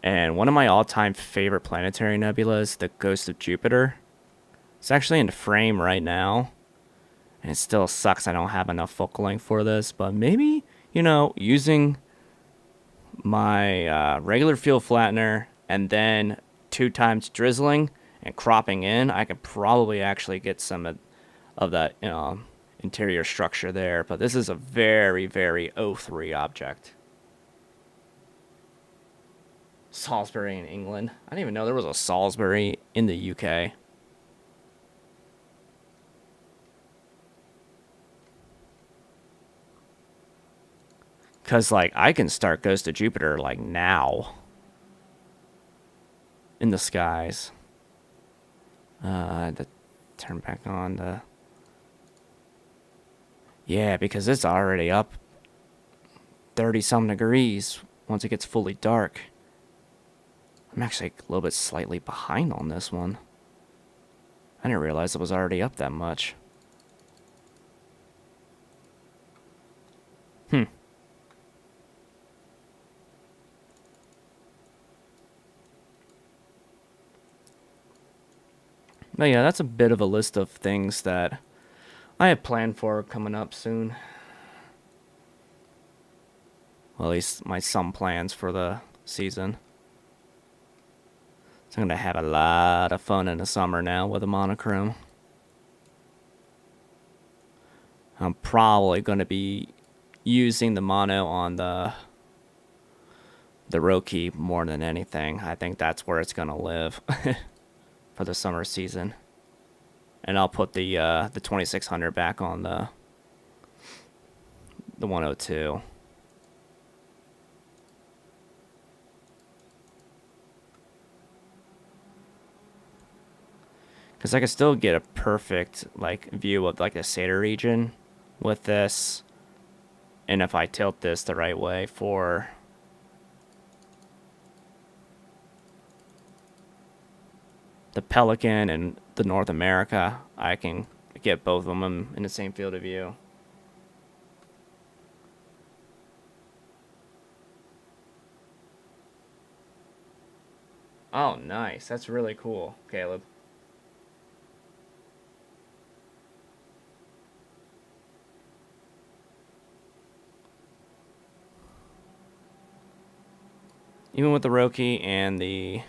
And one of my all-time favorite planetary nebulas, the Ghost of Jupiter, it's actually in the frame right now. And it still sucks I don't have enough focal length for this, but maybe, using my regular field flattener and then 2 times drizzling and cropping in, I could probably actually get some of that interior structure there. But this is a very, very O3 object. Salisbury in England. I didn't even know there was a Salisbury in the UK. Because, like, I can start Ghost of Jupiter, like, now. In the skies. To turn back on the... Yeah, because it's already up 30-some degrees once it gets fully dark. I'm actually a little bit slightly behind on this one. I didn't realize it was already up that much. But yeah, that's a bit of a list of things that I have planned for coming up soon. Well, at least some plans for the season. So I'm going to have a lot of fun in the summer now with a monochrome. I'm probably going to be using the mono on the Roki more than anything. I think that's where it's going to live for the summer season. And I'll put the 2600 back on the 102. Because I can still get a perfect like view of like the Satyr region with this. And if I tilt this the right way for the Pelican and the North America, I can get both of them in the same field of view. Oh, nice. That's really cool, Caleb. Even with the Roki and the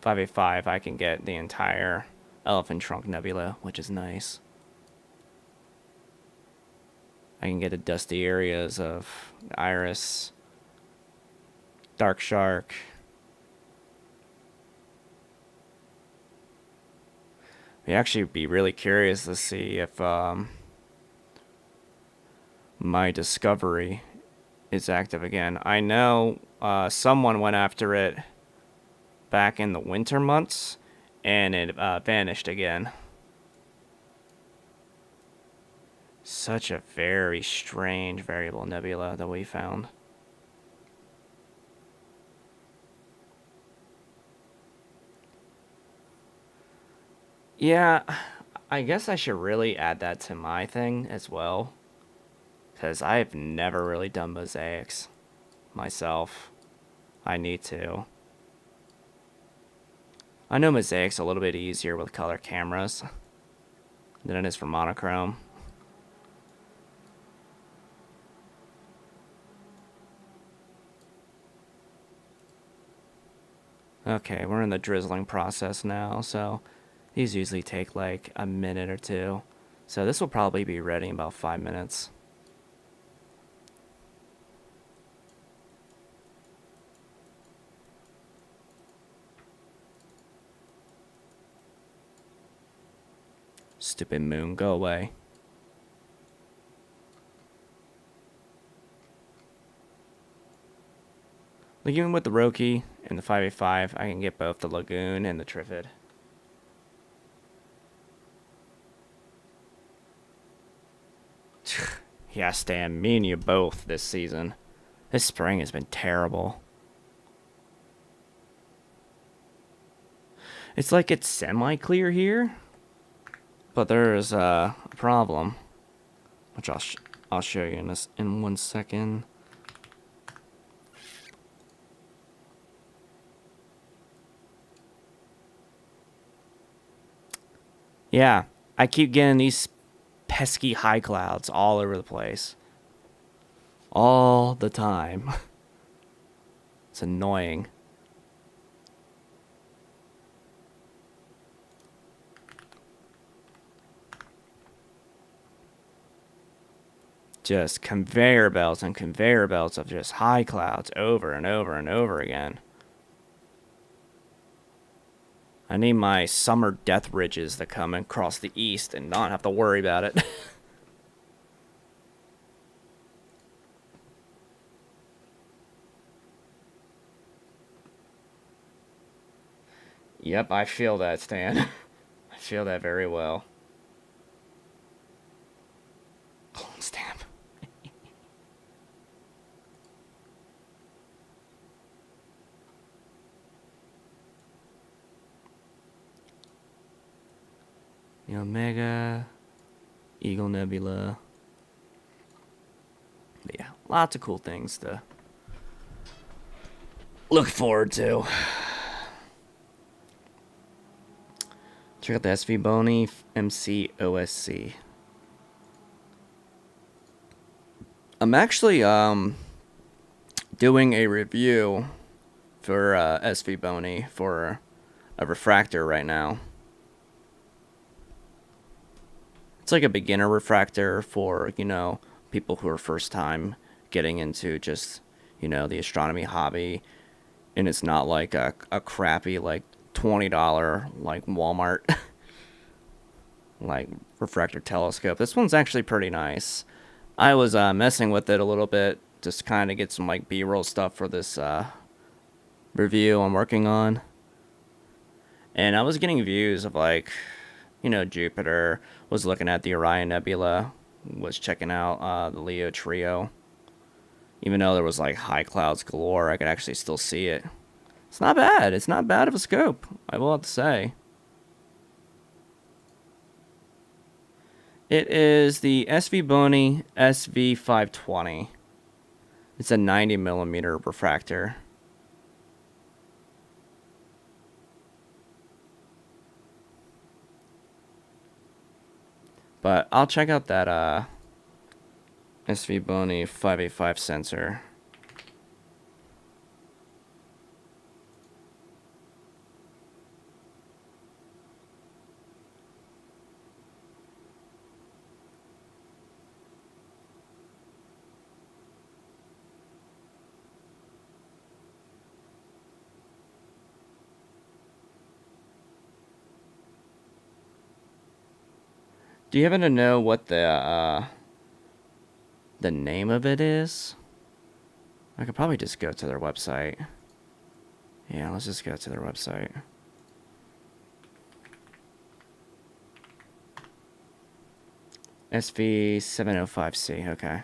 585, I can get the entire Elephant Trunk Nebula, which is nice. I can get the dusty areas of Iris, Dark Shark. I'd actually be really curious to see if my Discovery is active again. I know someone went after it back in the winter months, and it vanished again. Such a very strange variable nebula that we found. Yeah, I guess I should really add that to my thing as well, because I've never really done mosaics myself. I need to. I know mosaics a little bit easier with color cameras than it is for monochrome. Okay, we're in the drizzling process now, so these usually take like a minute or two. So this will probably be ready in about 5 minutes. Stupid moon, go away. Like even with the Roki and the 585, I can get both the Lagoon and the Trifid. Yeah, Stan, me and you both this season. This spring has been terrible. It's like it's semi-clear here, but there is a problem, which I'll show you in 1 second. Yeah, I keep getting these pesky high clouds all over the place. All the time. It's annoying. Just conveyor belts and conveyor belts of just high clouds over and over and over again. I need my summer death ridges to come across the east and not have to worry about it. Yep, I feel that, Stan. I feel that very well. Clone stamp. The Omega, Eagle Nebula. But yeah, lots of cool things to look forward to. Check out the SV Bony MC OSC. I'm actually doing a review for SV Bony for a refractor right now. It's like a beginner refractor for, you know, people who are first time getting into just, you know, the astronomy hobby. And it's not like a crappy, like, $20, like, Walmart, like, refractor telescope. This one's actually pretty nice. I was messing with it a little bit, just kind of get some, like, B-roll stuff for this review I'm working on. And I was getting views of, like, you know, Jupiter, was looking at the Orion Nebula, was checking out the Leo Trio. Even though there was like high clouds galore, I could actually still see it. It's not bad. It's not bad of a scope, I will have to say. It is the SV Bony SV520. It's a 90mm refractor. But I'll check out that SV Bony 585 sensor. Do you happen to know what the name of it is? I could probably just go to their website. Yeah, let's just go to their website. SV705C, okay.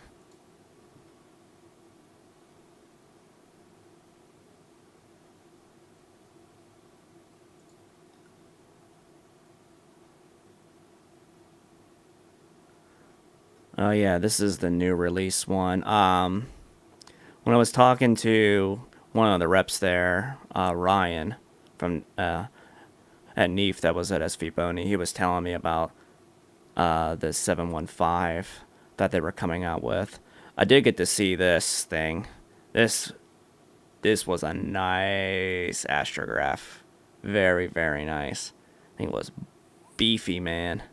Oh yeah, this is the new release one. When I was talking to one of the reps there, Ryan from at NEEF that was at SV Boney, he was telling me about the 715 that they were coming out with. I did get to see this thing. This was a nice astrograph. Very, very nice. I think it was beefy, man.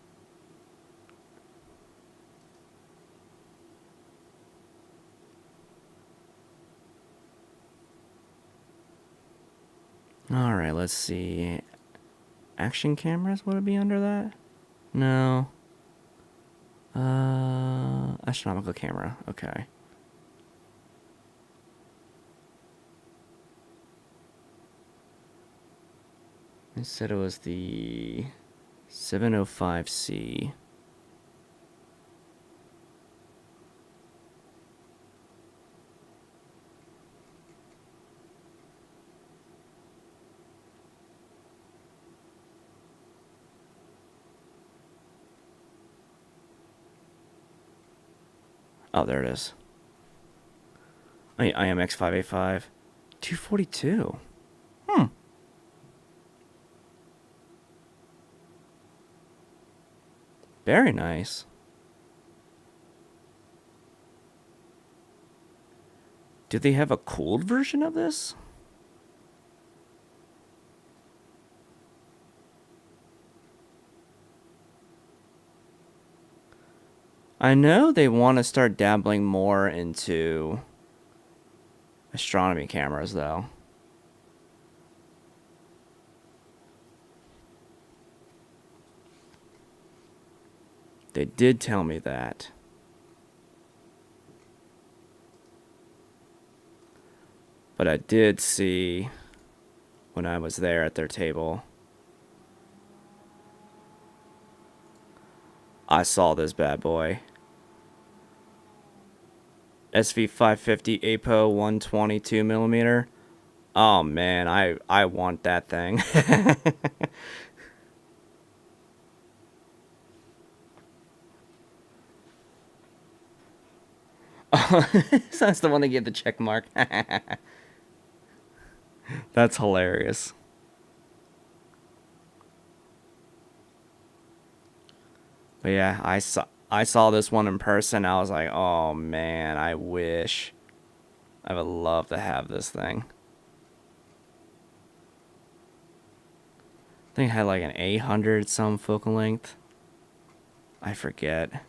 Alright, let's see. Action cameras, would it be under that? No. Astronomical camera, okay. It said it was the 705C. Oh, there it is. IMX 585. 242. Very nice. Do they have a cooled version of this? I know they want to start dabbling more into astronomy cameras, though. They did tell me that. But I did see, when I was there at their table, I saw this bad boy. SV550 APO 122mm. Oh man, I want that thing. Oh, that's the one that gave the check mark. That's hilarious. But yeah, I saw this one in person. I was like, oh man, I wish. I would love to have this thing. I think it had like an 800 some focal length. I forget.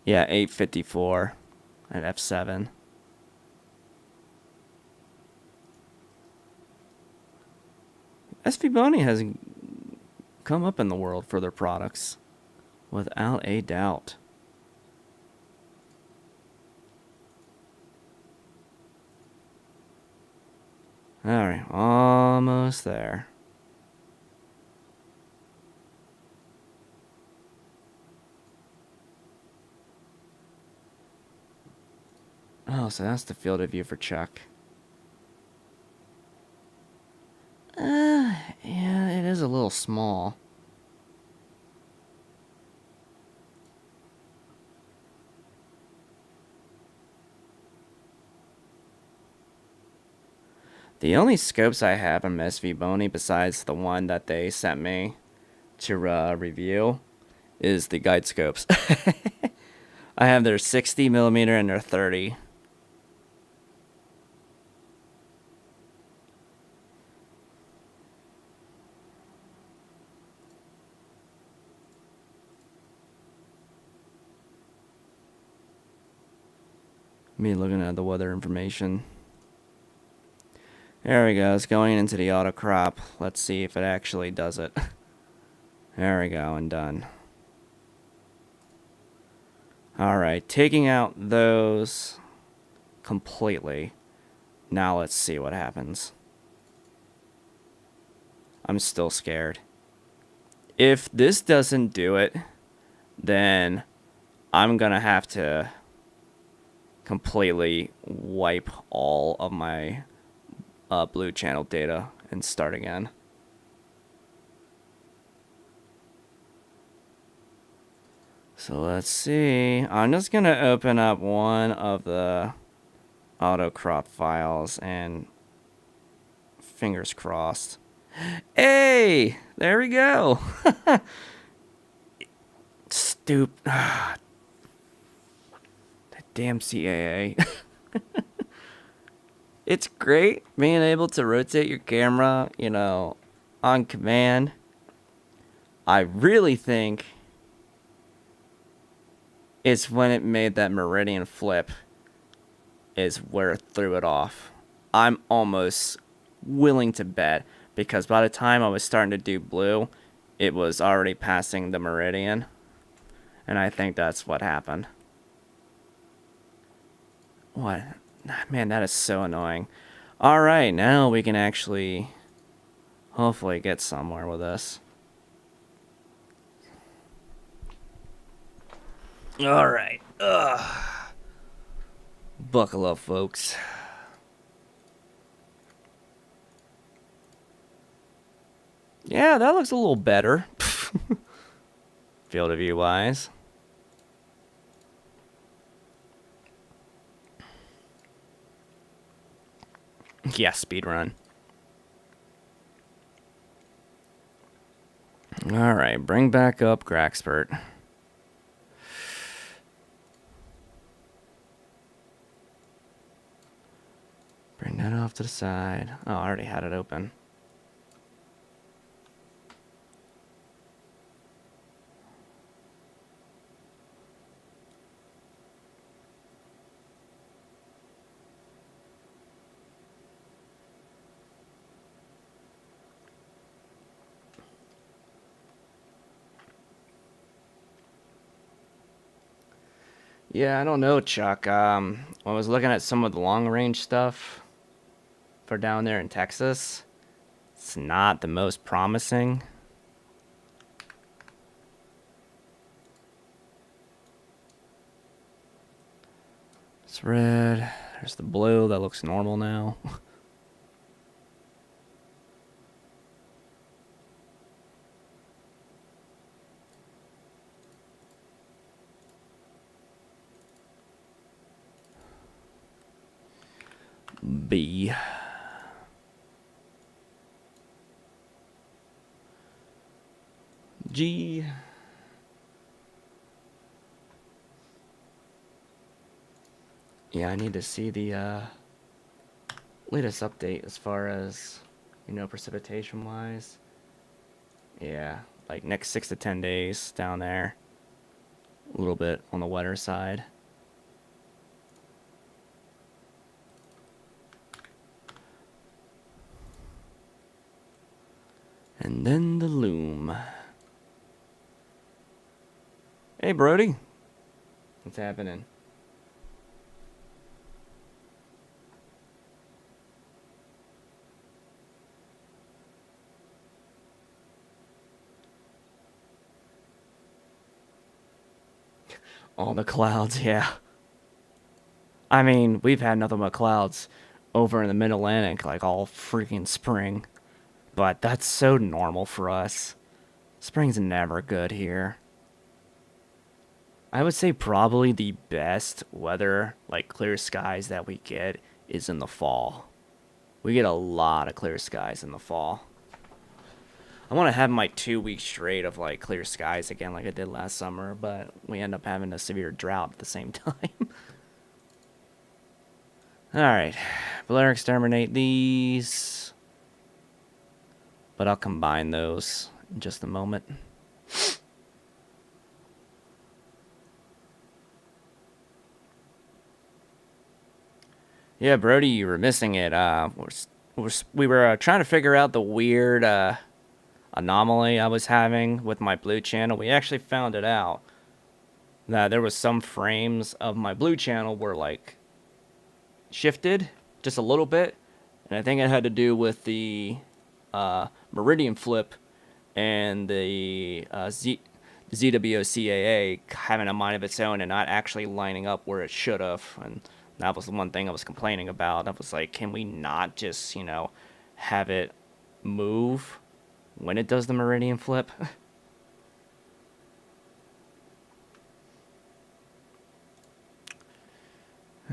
Yeah, 854 at f7. SV Boney has come up in the world for their products, without a doubt. Alright, almost there. Oh, so that's the field of view for Chuck. Yeah, it is a little small. The only scopes I have from SV Boney, besides the one that they sent me to review, is the guide scopes. I have their 60mm and their 30. Me looking at the weather information. There we go. It's going into the auto crop. Let's see if it actually does it. There we go, and done. Alright, taking out those completely. Now let's see what happens. I'm still scared. If this doesn't do it, then I'm gonna have to completely wipe all of my blue channel data and start again. So let's see. I'm just gonna open up one of the auto crop files and fingers crossed. Hey, there we go. Stupid. That damn CAA. It's great being able to rotate your camera, you know, on command. I really think it's when it made that meridian flip is where it threw it off. I'm almost willing to bet, because by the time I was starting to do blue, it was already passing the meridian. And I think that's what happened. What? Man, that is so annoying. Alright, now we can actually hopefully get somewhere with this. Alright. Buckle up, folks. Yeah, that looks a little better. Field of view wise. Yeah, speedrun. Alright, bring back up Graxpert. Bring that off to the side. Oh, I already had it open. Yeah, I don't know, Chuck. I was looking at some of the long-range stuff for down there in Texas. It's not the most promising. It's red. There's the blue. That looks normal now. B. G. Yeah, I need to see the latest update as far as, you know, precipitation wise. Yeah, like next 6 to 10 days down there. A little bit on the wetter side. And then the loom. Hey, Brody. What's happening? All the clouds, yeah. I mean, we've had nothing but clouds over in the Mid-Atlantic like all freaking spring. But that's so normal for us. Spring's never good here. I would say probably the best weather, like clear skies that we get, is in the fall. We get a lot of clear skies in the fall. I want to have my 2 weeks straight of like clear skies again like I did last summer, but we end up having a severe drought at the same time. Alright, Blair exterminate these. But I'll combine those in just a moment. Yeah, Brody, you were missing it. We were trying to figure out the weird anomaly I was having with my blue channel. We actually found it out. that there was some frames of my blue channel were like shifted just a little bit, and I think it had to do with the meridian flip and the ZWOCAA having a mind of its own and not actually lining up where it should have. And that was the one thing I was complaining about. I was like, can we not just, have it move when it does the meridian flip?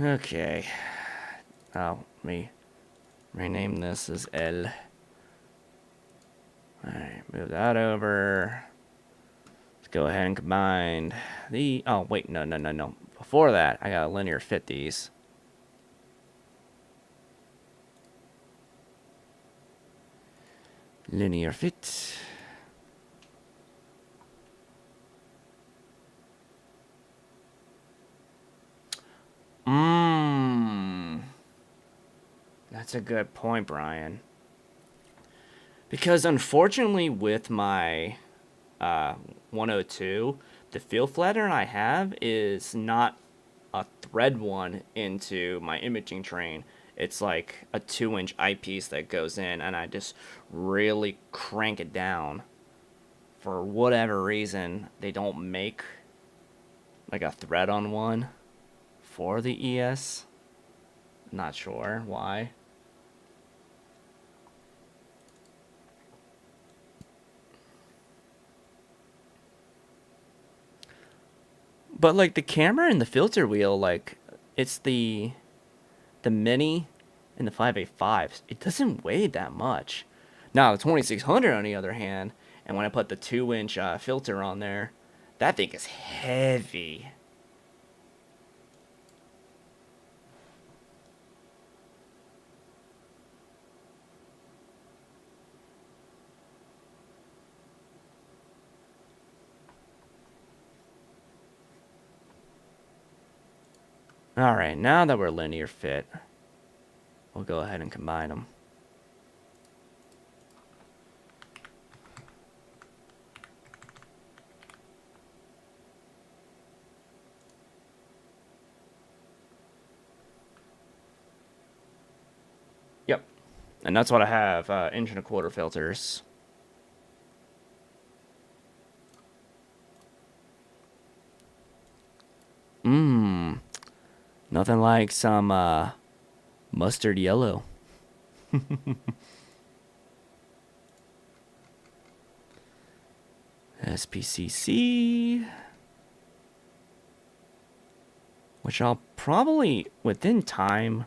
Okay. Oh, let me rename this as L. Alright, move that over. Let's go ahead and combine the... Oh, wait, no. Before that, I gotta linear fit these. Linear fit. That's a good point, Brian. Because unfortunately with my 102, the field flattener I have is not a thread one into my imaging train. It's like a 2-inch eyepiece that goes in, and I just really crank it down. For whatever reason, they don't make like a thread on one for the ES. Not sure why. But like the camera and the filter wheel, like it's the mini and the 585. It doesn't weigh that much. Now the 2600 on the other hand, and when I put the 2-inch filter on there, that thing is heavy. Alright, now that we're linear fit, we'll go ahead and combine them. Yep. And that's what I have, 1.25 inch filters. Nothing like some mustard yellow. SPCC. Which I'll probably, within time,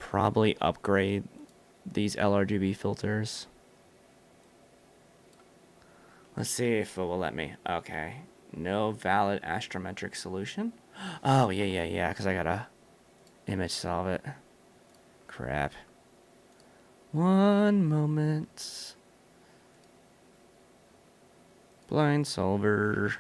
probably upgrade these LRGB filters. Let's see if it will let me. Okay. No valid astrometric solution. Oh, yeah, because I gotta image solve it. Crap. One moment. Blind solver.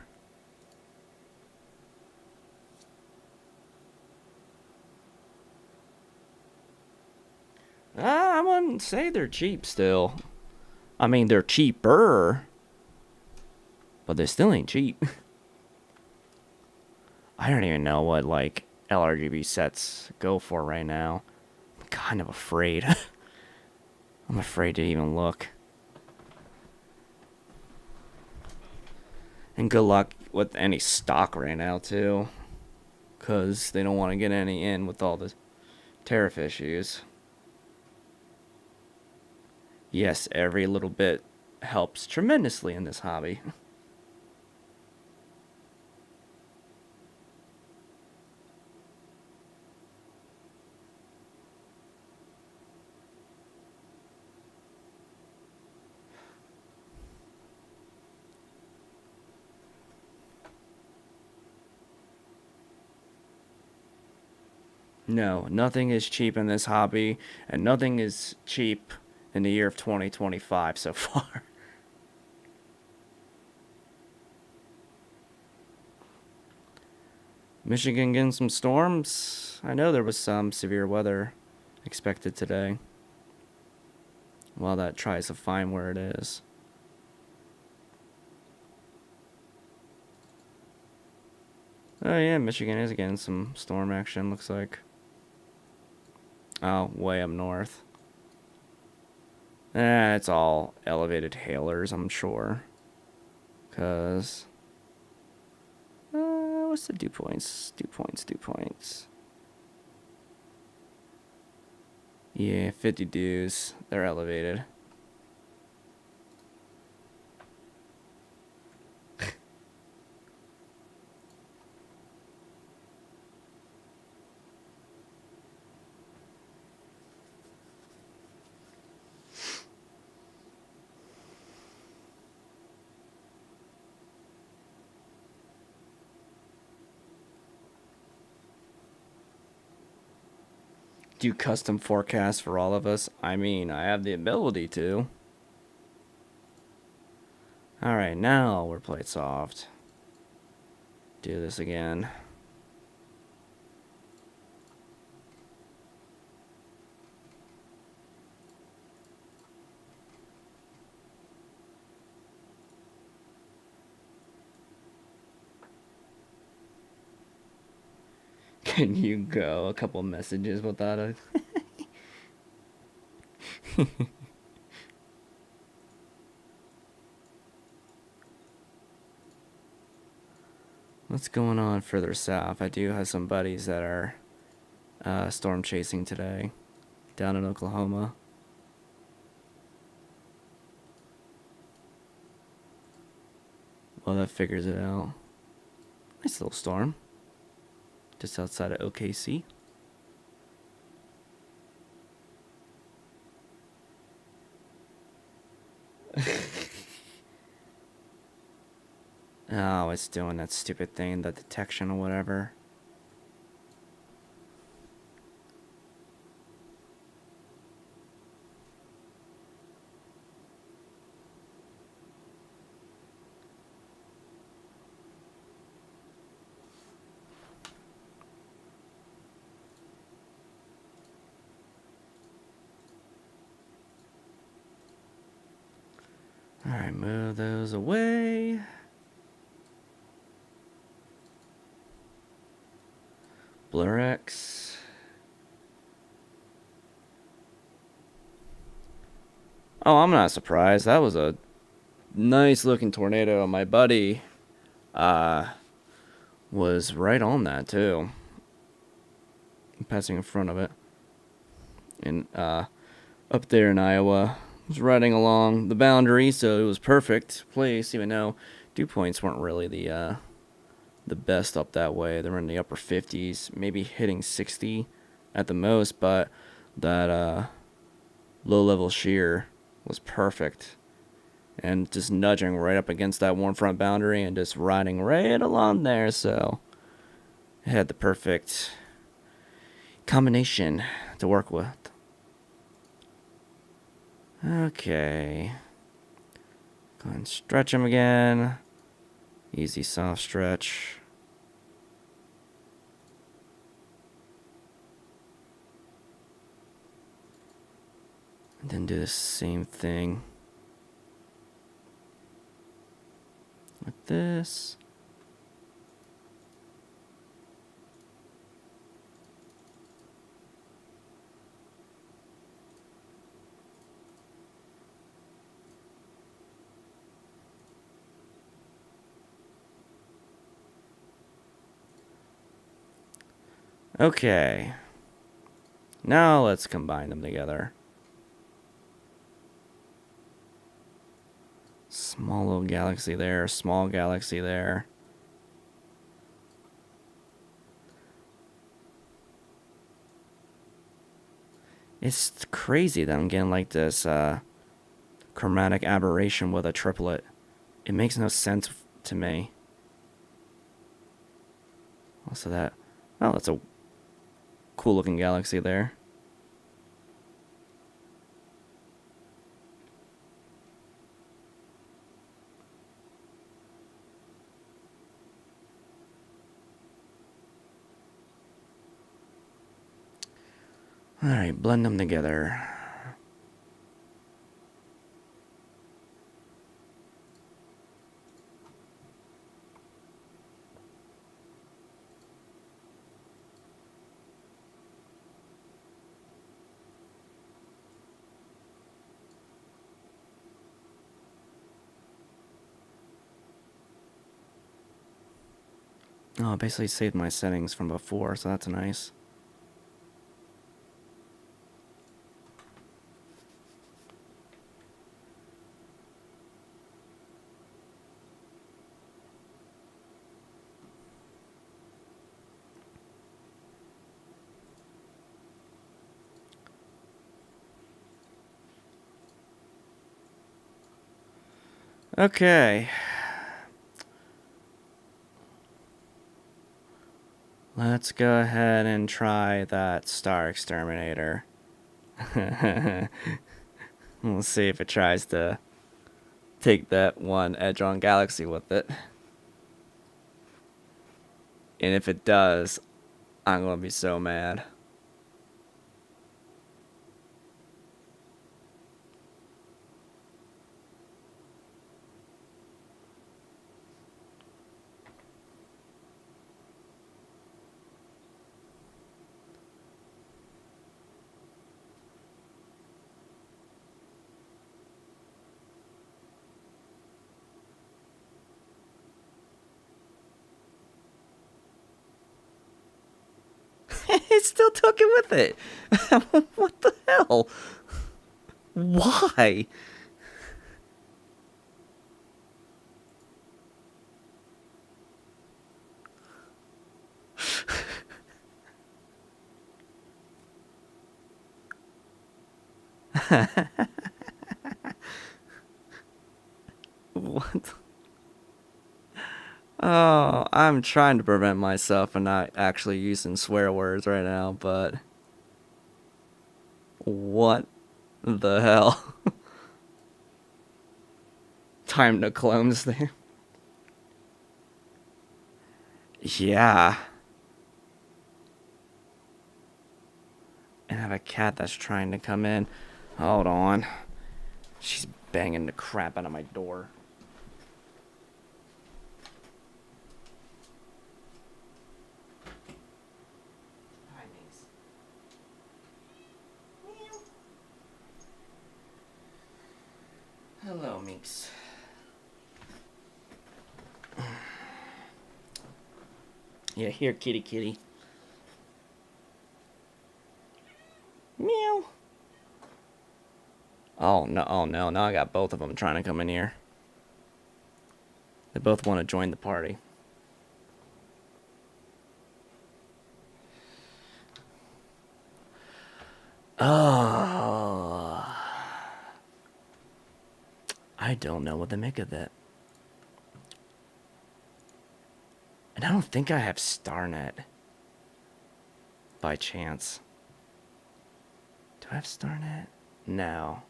I wouldn't say they're cheap still. I mean, they're cheaper, but they still ain't cheap. I don't even know what, like, LRGB sets go for right now. I'm kind of afraid. I'm afraid to even look. And good luck with any stock right now, too. Because they don't want to get any in with all the tariff issues. Yes, every little bit helps tremendously in this hobby. No, nothing is cheap in this hobby, and nothing is cheap in the year of 2025 so far. Michigan getting some storms. I know there was some severe weather expected today. While that tries to find where it is. Oh yeah, Michigan is getting some storm action, looks like. Oh, way up north. It's all elevated hailers, I'm sure. Because... what's the dew points? Dew points, dew points. Yeah, 50 dews. They're elevated. Do custom forecasts for all of us? I mean, I have the ability to. Alright, now we're played soft. Do this again. Can you go a couple messages without a... What's going on further south? I do have some buddies that are storm chasing today down in Oklahoma. Well, that figures it out. Nice little storm. Just outside of OKC. Oh, it's doing that stupid thing, the detection or whatever. Alright, move those away. Blur X. Oh, I'm not surprised. That was a nice looking tornado. My buddy was right on that too. Passing in front of it. And up there in Iowa. Was riding along the boundary, so it was perfect place, even though dew points weren't really the best up that way. They were in the upper 50s, maybe hitting 60 at the most, but that low-level shear was perfect. And just nudging right up against that warm front boundary and just riding right along there, so it had the perfect combination to work with. Okay. Go ahead and stretch them again. Easy soft stretch. And then do the same thing with this. Okay. Now let's combine them together. Small little galaxy there, small galaxy there. It's crazy that I'm getting like this chromatic aberration with a triplet. It makes no sense to me. Also that... Oh, that's a cool looking galaxy there. Alright, blend them together. Oh, it basically saved my settings from before, so that's nice. Okay. Let's go ahead and try that Star Exterminator. We'll see if it tries to take that one Edge on Galaxy with it. And if it does, I'm gonna be so mad. It still took it with it. What the hell? Why? What? Oh, I'm trying to prevent myself from not actually using swear words right now, but what the hell? Time to close there. Yeah. And I have a cat that's trying to come in. Hold on. She's banging the crap out of my door. Hi, Minx. Hello, Minx. Yeah, here, kitty, kitty. Meow. Oh no, now I got both of them trying to come in here. They both want to join the party. Oh. I don't know what to make of that. And I don't think I have StarNet. By chance. Do I have StarNet? No.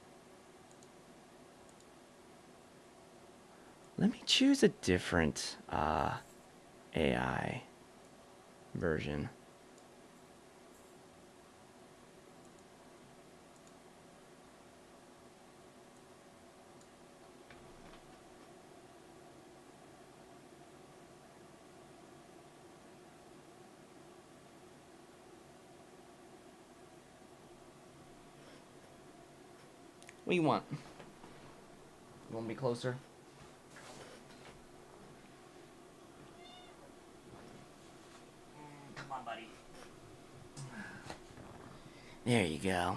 Let me choose a different AI version. What do you want? You want me closer? Come on, buddy. There you go.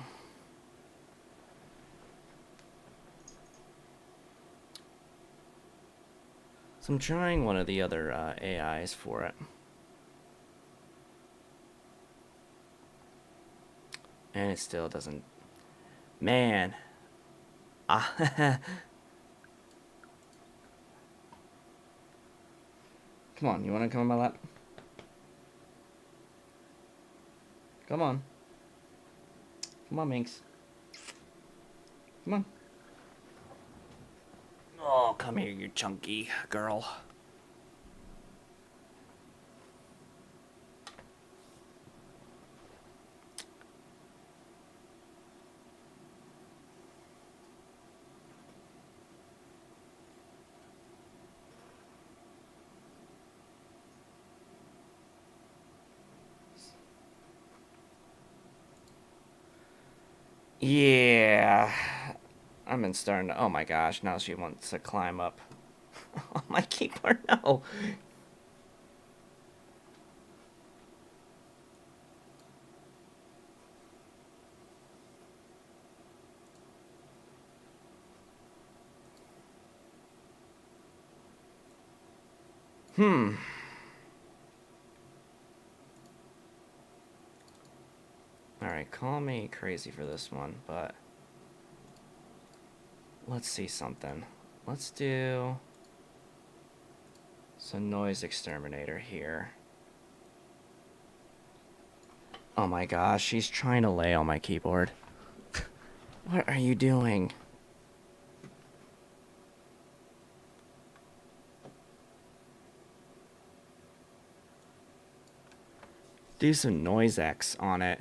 So I'm trying one of the other AIs for it. And it still doesn't. Man. Come on, you want to come on my lap? Come on. Come on, Minx. Come on. Oh, come here, you chunky girl. Yeah. I've been starting to. Oh my gosh, now she wants to climb up on my keyboard. No. Alright, call me crazy for this one, but let's see something. Let's do some noise exterminator here. Oh my gosh, she's trying to lay on my keyboard. What are you doing? Do some noise X on it,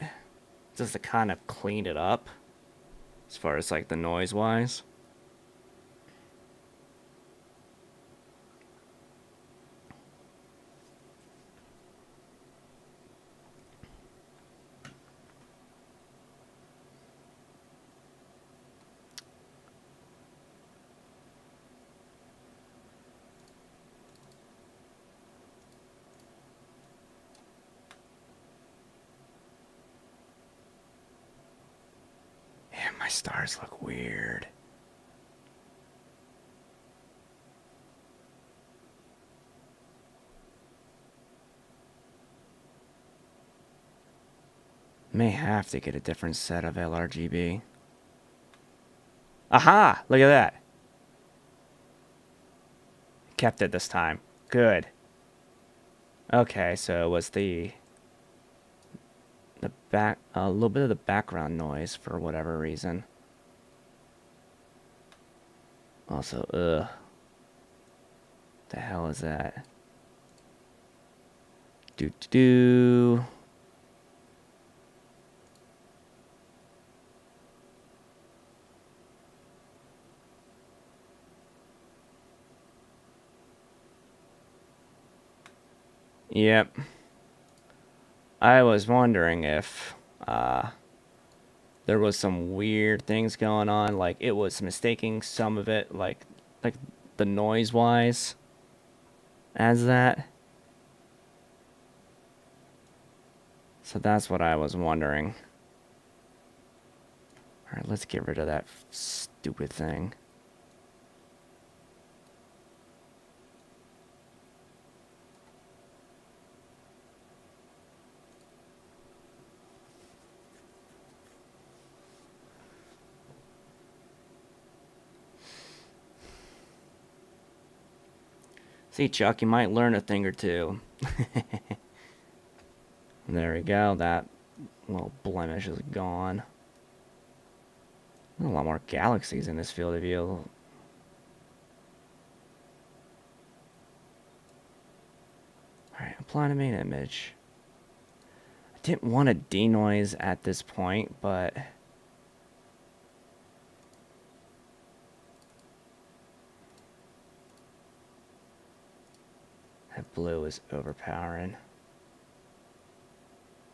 just to kind of clean it up, as far as like the noise wise. Man, my stars look weird. May have to get a different set of LRGB. Aha! Look at that. Kept it this time. Good. Okay, so it was the back, a little bit of the background noise for whatever reason. Also, ugh. The hell is that? Do do do. Yep. I was wondering if there was some weird things going on, like it was mistaking some of it, like the noise wise, as that. So that's what I was wondering. All right, let's get rid of that stupid thing. See, Chuck, you might learn a thing or two. There we go. That little blemish is gone. A lot more galaxies in this field of view. Alright, apply to main image. I didn't want a denoise at this point, but that blue is overpowering.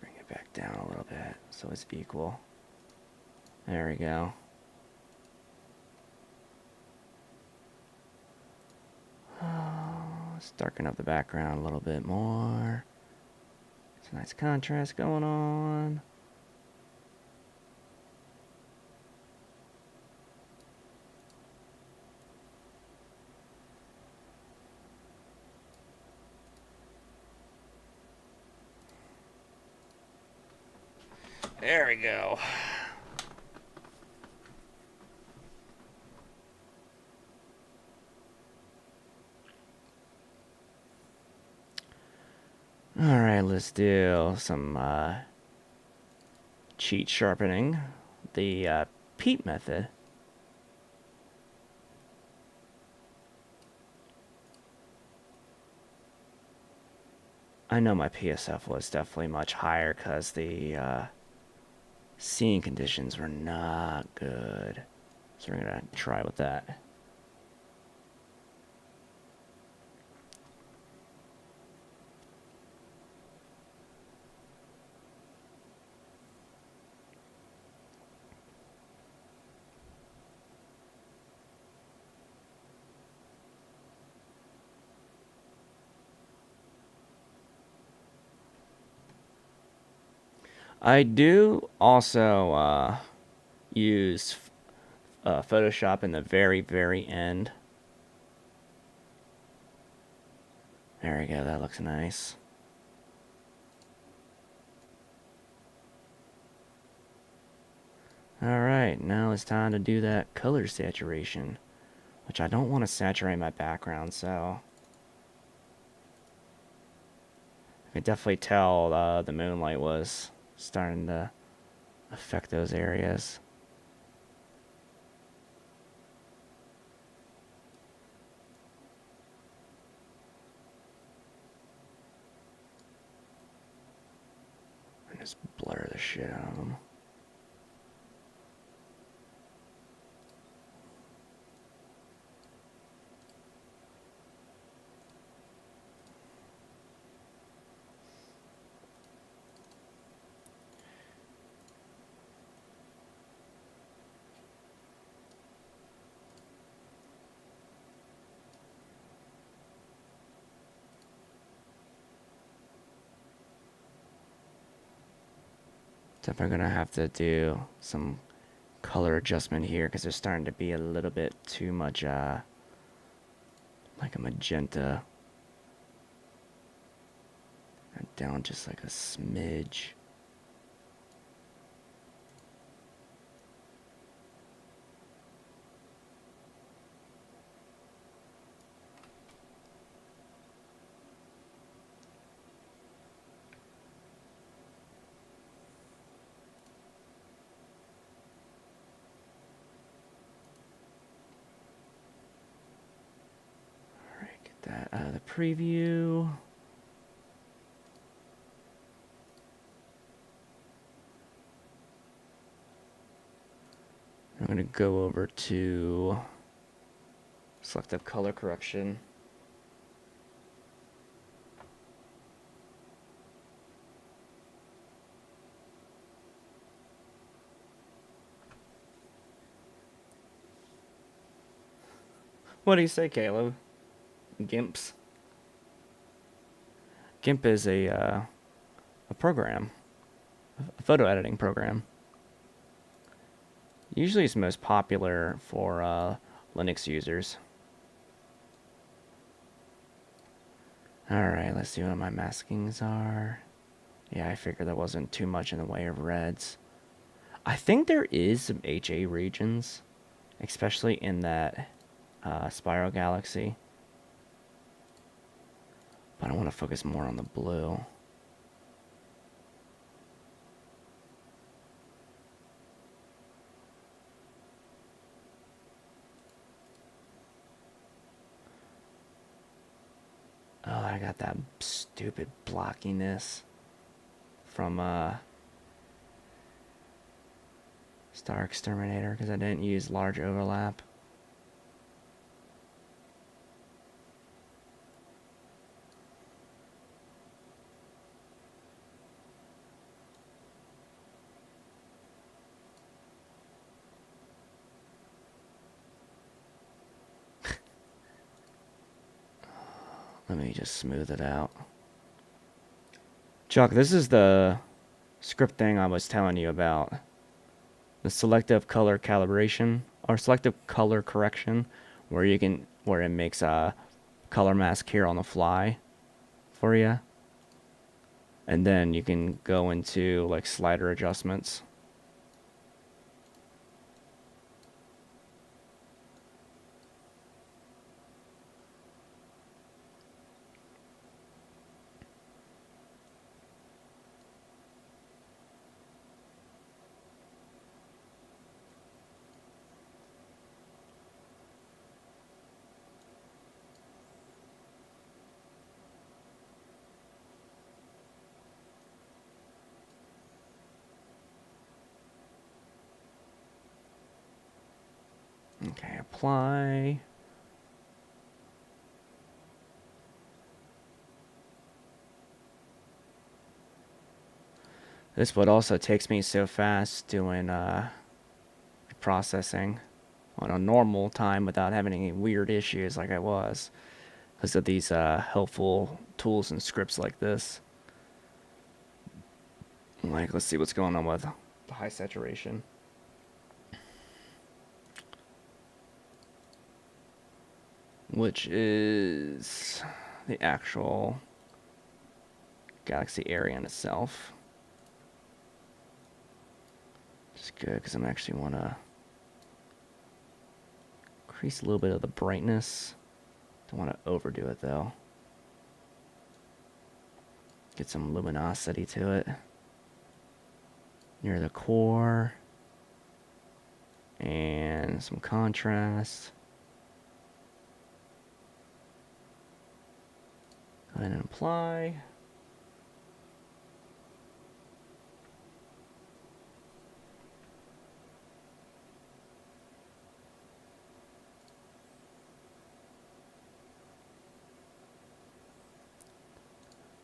Bring it back down a little bit so it's equal. There we go. Let's darken up the background a little bit more. It's a nice contrast going on. There we go. Alright, let's do some cheat sharpening. The peat method. I know my PSF was definitely much higher because the scene conditions were not good. So we're going to try with that. I do also use Photoshop in the very, very end. There we go, that looks nice. Alright, now it's time to do that color saturation, which I don't want to saturate my background, so I could definitely tell the moonlight was starting to affect those areas. And just blur the shit out of them. Definitely gonna have to do some color adjustment here because there's starting to be a little bit too much like a magenta. And down just like a smidge. Get that out of the preview. I'm going to go over to selective color correction. What do you say, Caleb? GIMPs? GIMP is a program, a photo editing program. Usually it's most popular for Linux users. Alright, let's see what my maskings are. Yeah, I figured there wasn't too much in the way of reds. I think there is some HA regions, especially in that spiral galaxy. But I want to focus more on the blue. Oh, I got that stupid blockiness from Star Exterminator because I didn't use large overlap. Let me just smooth it out. Chuck, this is the script thing I was telling you about. The selective color calibration or selective color correction, where it makes a color mask here on the fly for you, and then you can go into like slider adjustments. Okay, apply. This would also takes me so fast doing processing on a normal time without having any weird issues like I was because of these helpful tools and scripts like this. Like, let's see what's going on with the high saturation. Which is the actual galaxy area in itself. It's good because I'm actually want to increase a little bit of the brightness. Don't want to overdo it though. Get some luminosity to it near the core and some contrast. Go ahead and apply.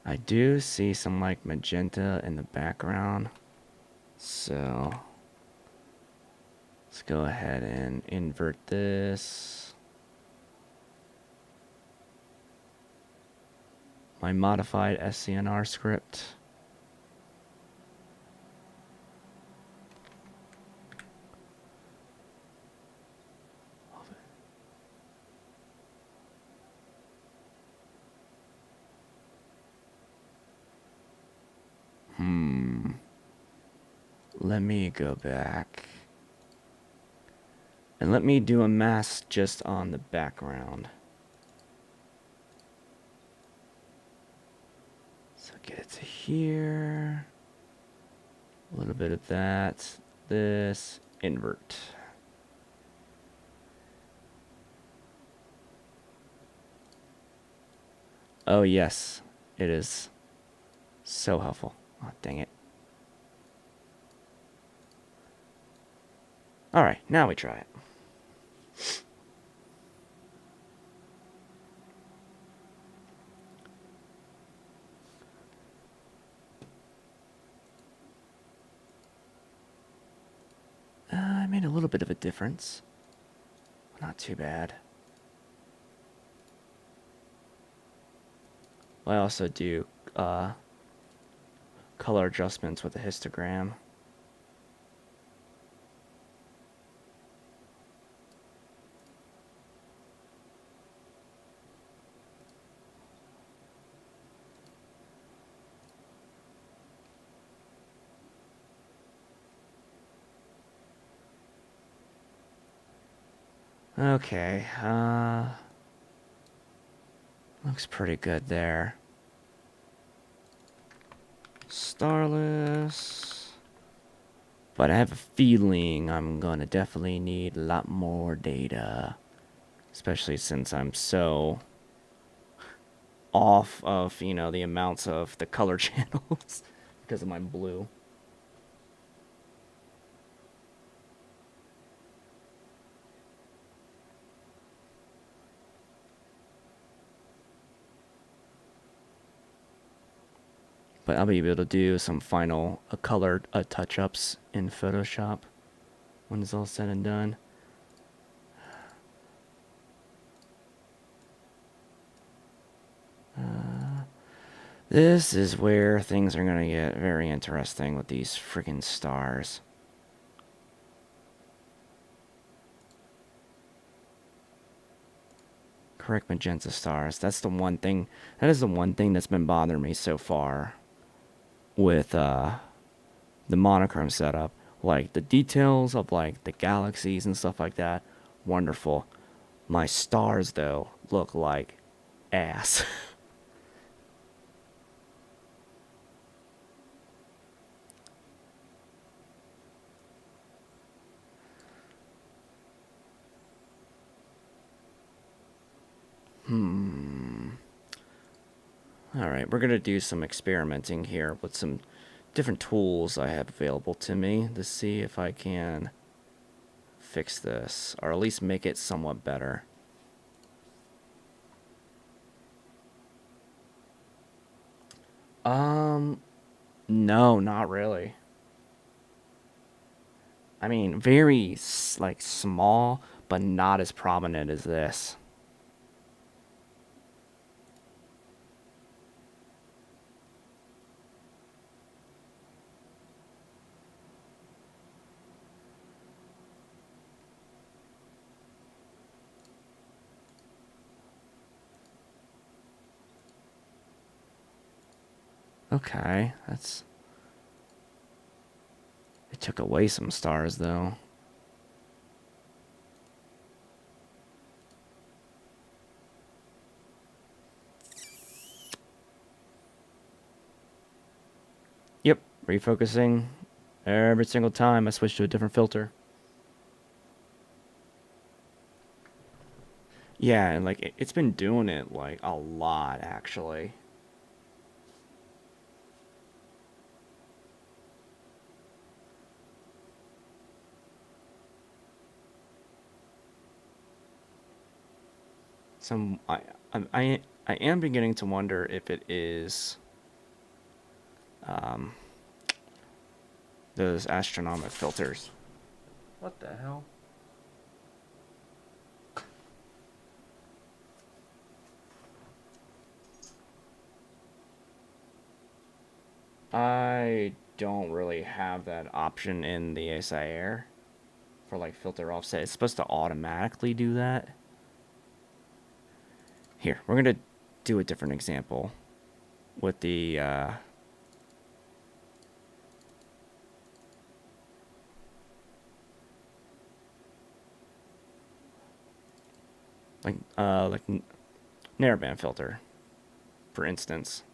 I do see some like magenta in the background, so let's go ahead and invert this. My modified SCNR script. Let me go back. And let me do a mask just on the background. So get it to here. A little bit of that. This. Invert. Oh yes, it is so helpful. Oh, dang it. Alright, now we try it. I made a little bit of a difference. Not too bad. I also do color adjustments with the histogram. Okay, looks pretty good there. Starless. But I have a feeling I'm gonna definitely need a lot more data. Especially since I'm so off of, you know, the amounts of the color channels because of my blue. But I'll be able to do some final color touch-ups in Photoshop when it's all said and done. This is where things are going to get very interesting with these freaking stars. Correct magenta stars. That's the one thing. That is the one thing that's been bothering me so far with the monochrome setup. Like the details of like the galaxies and stuff like that. Wonderful. My stars though look like ass. Alright, we're going to do some experimenting here with some different tools I have available to me to see if I can fix this, or at least make it somewhat better. No, not really. I mean, very, like, small, but not as prominent as this. Okay, that's... It took away some stars, though. Yep, refocusing every single time I switch to a different filter. Yeah, and like it's been doing it like a lot actually. Some I am beginning to wonder if it is um, those astronomic filters. What the hell? I don't really have that option in the ASI Air for like filter offset. It's supposed to automatically do that. Here, we're gonna do a different example with the like narrowband filter, for instance.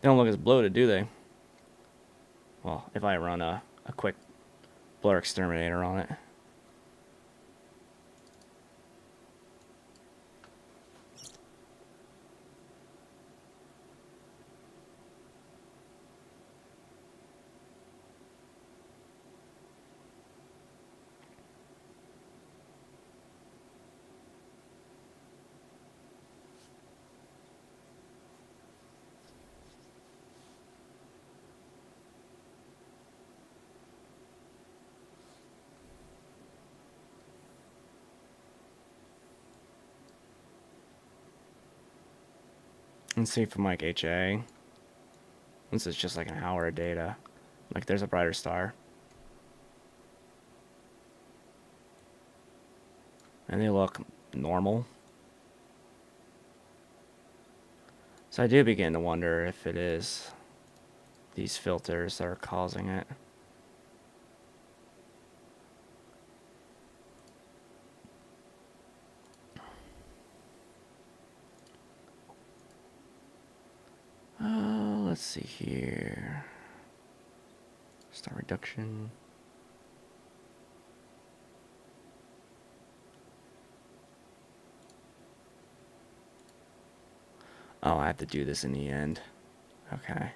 They don't look as bloated, do they? Well, if I run a quick blur exterminator on it. Let's see from like HA. This is just like an hour of data. Like there's a brighter star. And they look normal. So I do begin to wonder if it is these filters that are causing it. Let's see here. Star reduction. Oh, I have to do this in the end. Okay.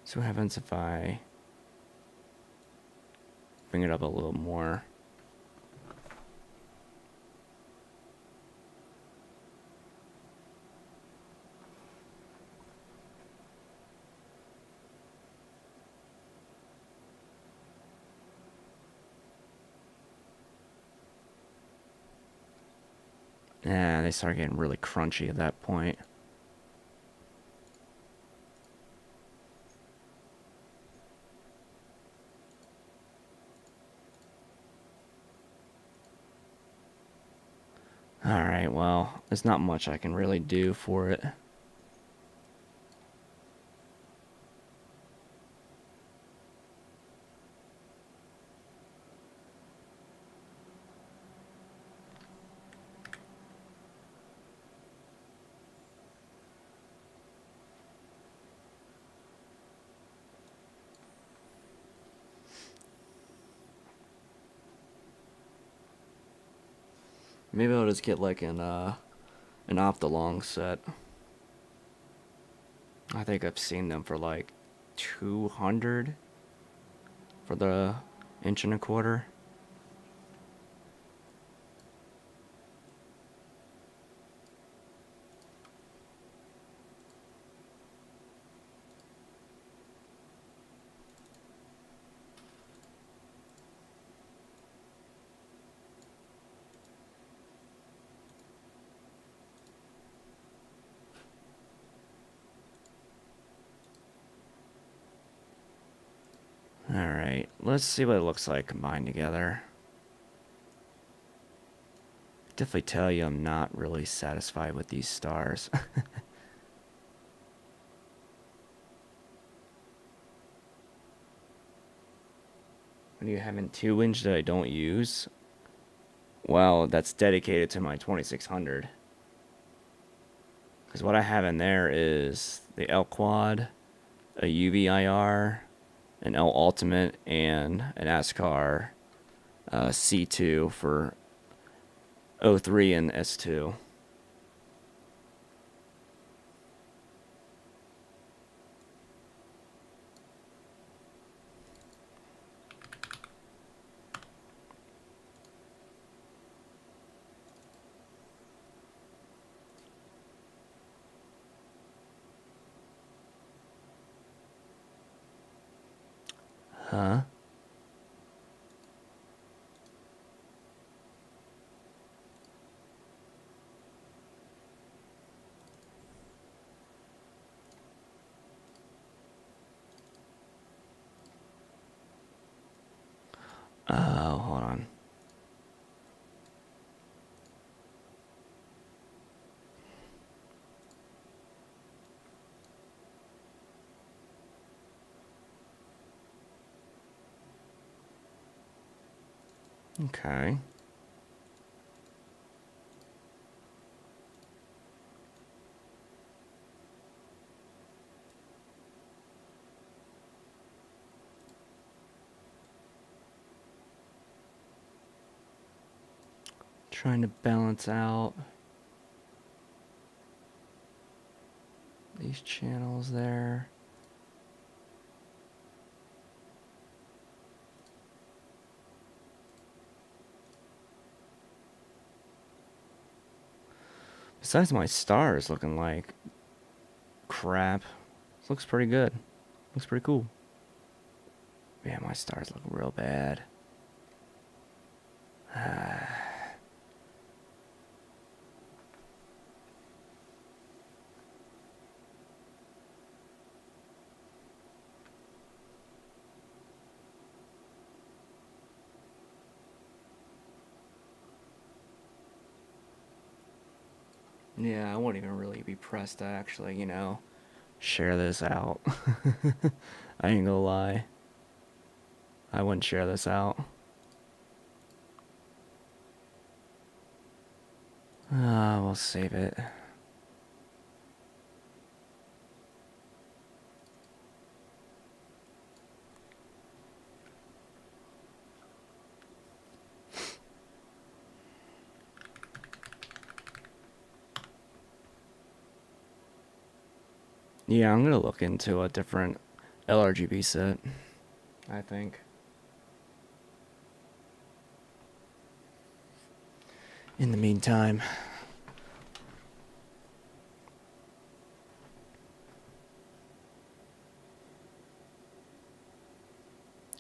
So what happens if I bring it up a little more? Yeah, they start getting really crunchy at that point. Alright, well, there's not much I can really do for it. Maybe I'll just get like an off-the-long set. I think I've seen them for like 200 for the 1.25 inch. Alright, let's see what it looks like combined together. Definitely tell you I'm not really satisfied with these stars. When you have a 2-inch that I don't use, well, that's dedicated to my 2600. Because what I have in there is the L Quad, a UV IR, an L Ultimate, and an ASCAR C2 for O3 and S2. Huh? Oh, hold on. Okay. Trying to balance out these channels there. Besides, my stars looking like crap. This looks pretty good. Looks pretty cool. Yeah, my stars look real bad. Yeah, I wouldn't even really be pressed to actually, share this out. I ain't gonna lie. I wouldn't share this out. We'll save it. Yeah, I'm gonna look into a different LRGB set, I think. In the meantime,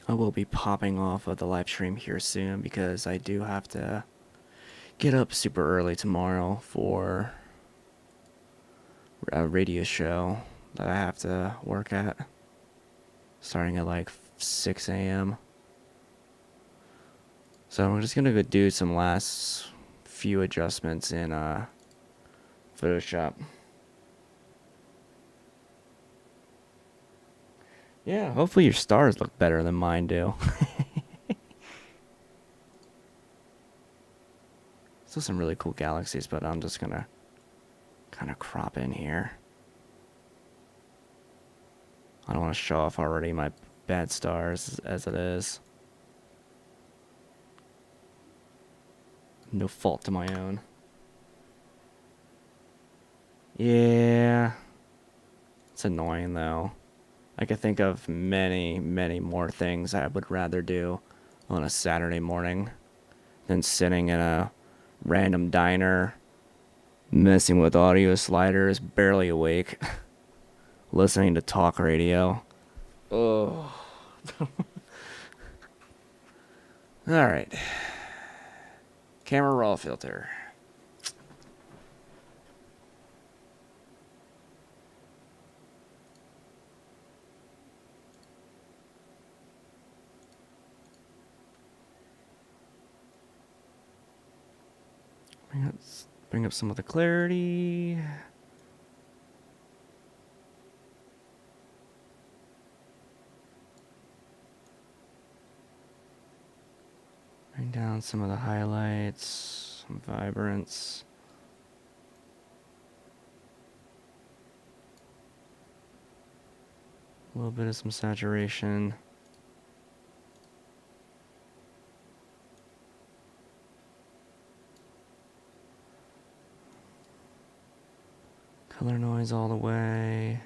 I will be popping off of the live stream here soon because I do have to get up super early tomorrow for a radio show that I have to work at, starting at like 6 a.m. So I'm just gonna go do some last few adjustments in Photoshop. Yeah, hopefully your stars look better than mine do. Still some really cool galaxies, but I'm just gonna kind of crop in here. I don't want to show off already my bad stars as it is. No fault to my own. Yeah. It's annoying though. I could think of many, many more things I would rather do on a Saturday morning than sitting in a random diner, messing with audio sliders, barely awake, listening to talk radio. Oh. Alright. Camera raw filter. Let's bring up some of the clarity. Bring down some of the highlights, some vibrance. A little bit of some saturation. Color noise all the way.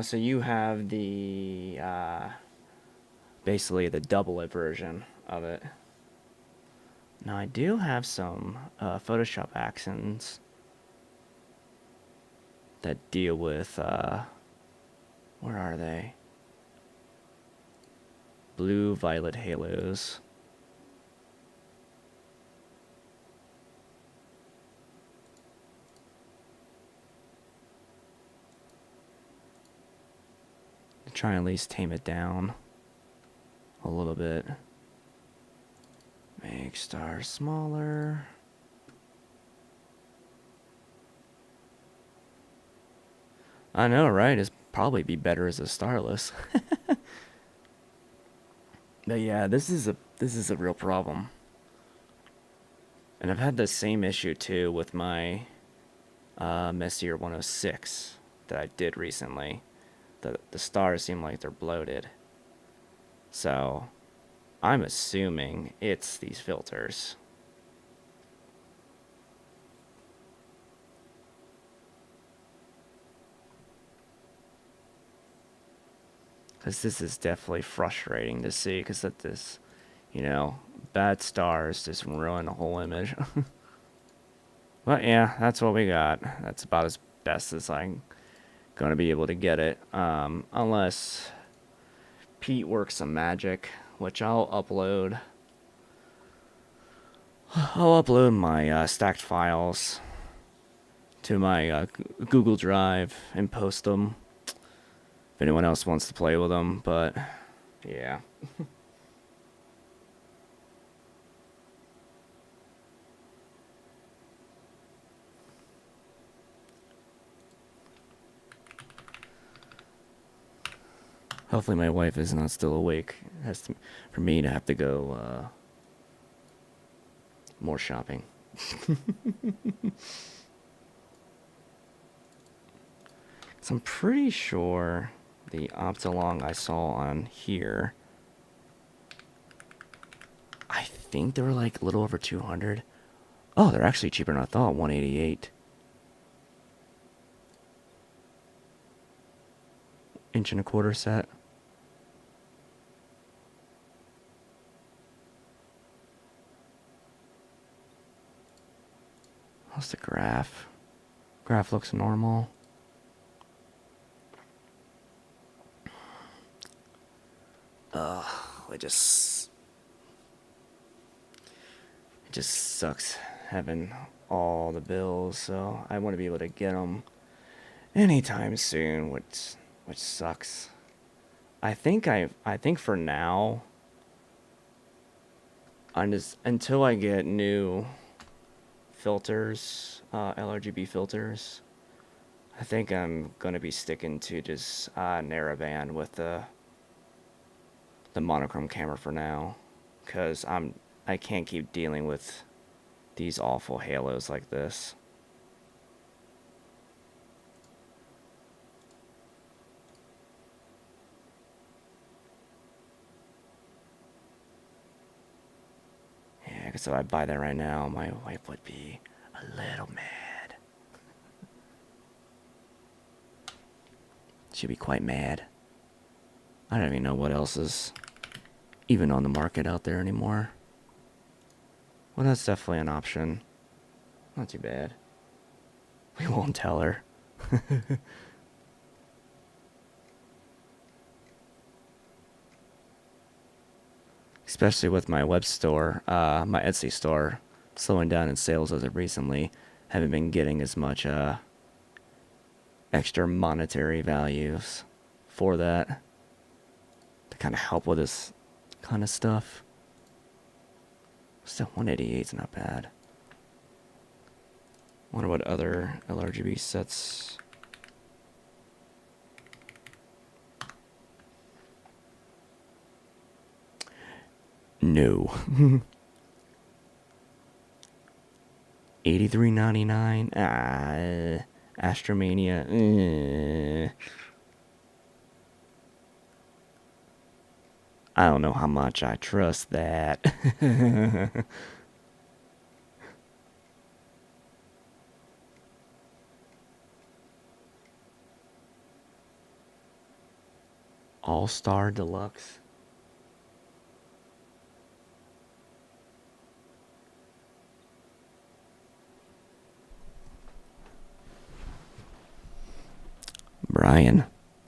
So you have the basically the doublet version of it. Now I do have some Photoshop accents that deal with where are they? Blue violet halos. To try and at least tame it down a little bit. Make stars smaller. I know, right? It's probably be better as a starless. But yeah, this is a real problem. And I've had the same issue too with my Messier 106 that I did recently. The stars seem like they're bloated. So I'm assuming it's these filters. Because this is definitely frustrating to see, because that this, bad stars just ruin the whole image. But yeah, that's what we got. That's about as best as I'm going to be able to get it. Unless Pete works some magic, which I'll upload. I'll upload my stacked files to my Google Drive and post them if anyone else wants to play with them. But yeah. Hopefully my wife is not still awake. For me to have to go more shopping. So I'm pretty sure the Optilong I saw on here, I think they were like a little over 200. Oh, they're actually cheaper than I thought, 188. Inch and a quarter set. How's the graph? Graph looks normal. It just sucks having all the bills, so I want to be able to get them anytime soon, which sucks. I think for now, until I get new filters, LRGB filters, I think I'm gonna be sticking to just narrowband with the monochrome camera for now, because I can't keep dealing with these awful halos like this. Yeah, because if I buy that right now, my wife would be a little mad. She'd be quite mad. I don't even know what else is even on the market out there anymore. Well, that's definitely an option. Not too bad. We won't tell her. Especially with my web store, my Etsy store, slowing down in sales as of recently. Haven't been getting as much extra monetary values for that to kind of help with this kind of stuff. Still, 188 is not bad. Wonder what other LRGB sets. No. 83.99. Astromania. I don't know how much I trust that. All-Star Deluxe. Brian,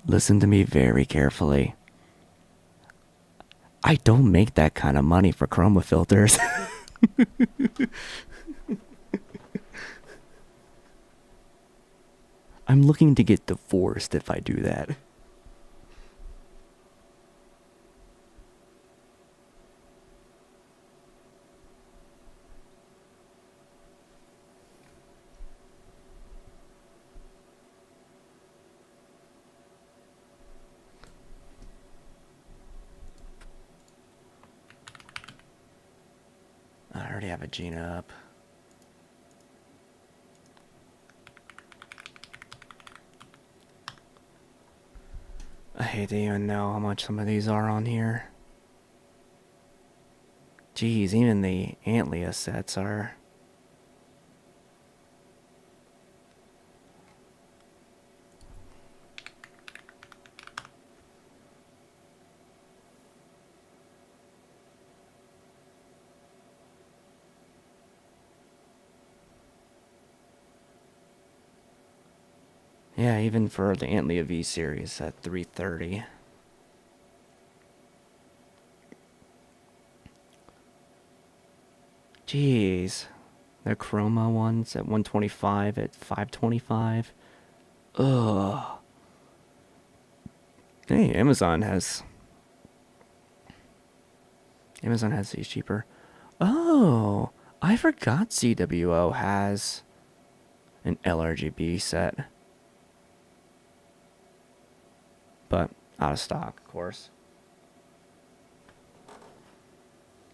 listen to me very carefully. I don't make that kind of money for chroma filters. I'm looking to get divorced if I do that. I already have a Gina up. I hate to even know how much some of these are on here. Jeez, even the Antlia sets are... Yeah, even for the Antlia V series at 330. Jeez. The chroma ones at 125 at 525. Ugh. Hey, Amazon has these cheaper. Oh, I forgot CWO has an LRGB set. But out of stock, of course.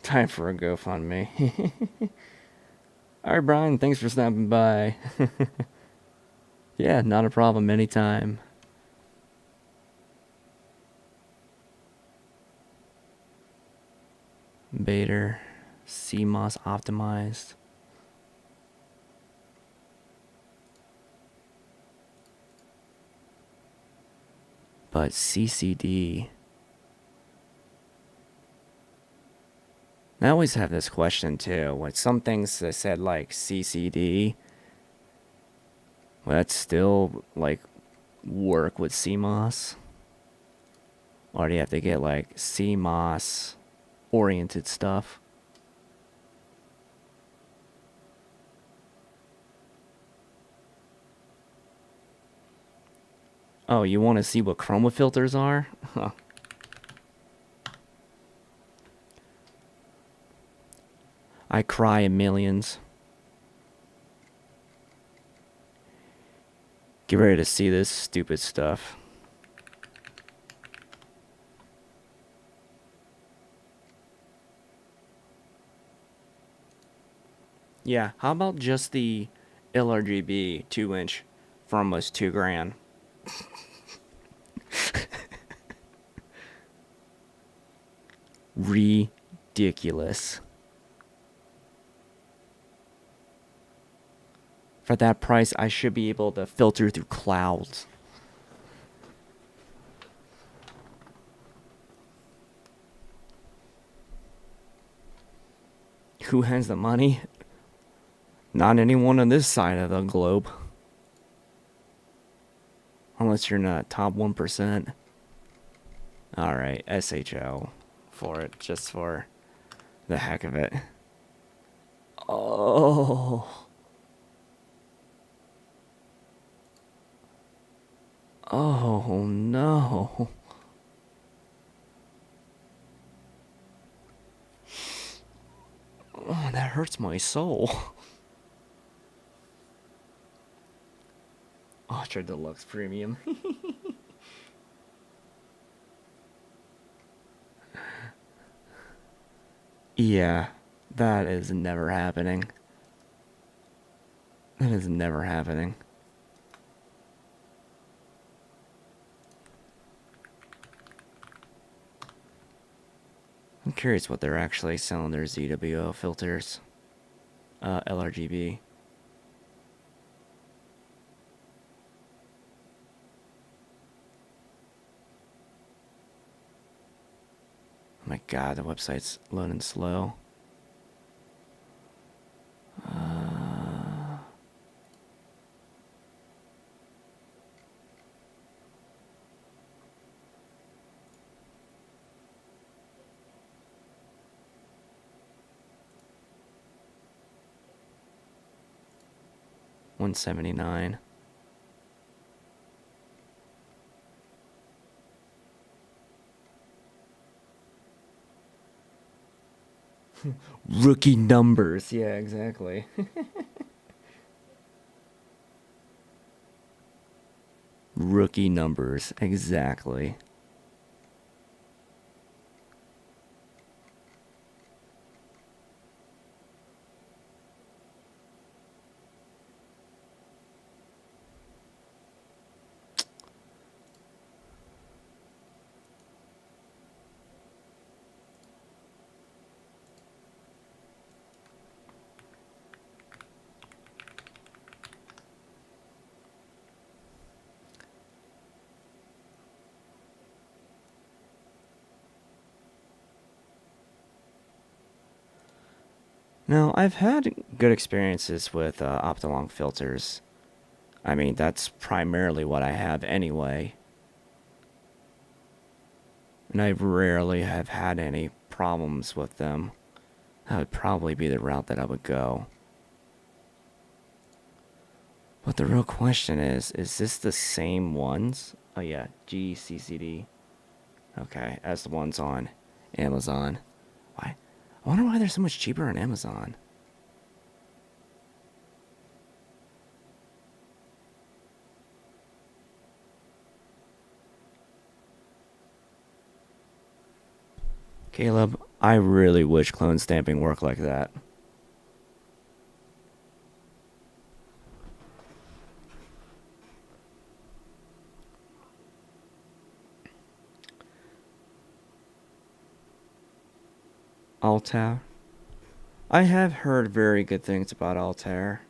Time for a GoFundMe. Alright, Brian, thanks for stopping by. Yeah, not a problem, anytime. Bader, CMOS optimized. But CCD... I always have this question too. With some things that said like CCD, will that still like work with CMOS? Or do you have to get like CMOS oriented stuff? Oh, you want to see what chroma filters are? Huh. I cry in millions. Get ready to see this stupid stuff. Yeah, how about just the LRGB 2-inch for almost $2,000? Ridiculous. For that price, I should be able to filter through clouds. Who has the money? Not anyone on this side of the globe. Unless you're not top 1%. Alright, SHO for it, just for the heck of it. Oh. Oh no. Oh, that hurts my soul. Ultra Deluxe Premium. Yeah, that is never happening. That is never happening. I'm curious what they're actually selling their ZWO filters. LRGB. Oh my god, the website's loading slow. 179. Rookie numbers. Yeah, exactly. Rookie numbers. Exactly. Now, I've had good experiences with Optilong filters. I mean, that's primarily what I have anyway. And I rarely have had any problems with them. That would probably be the route that I would go. But the real question is this the same ones? Oh yeah, GCCD. Okay, as the ones on Amazon. Why? I wonder why they're so much cheaper on Amazon. Caleb, I really wish clone stamping worked like that. Altair. I have heard very good things about Altair.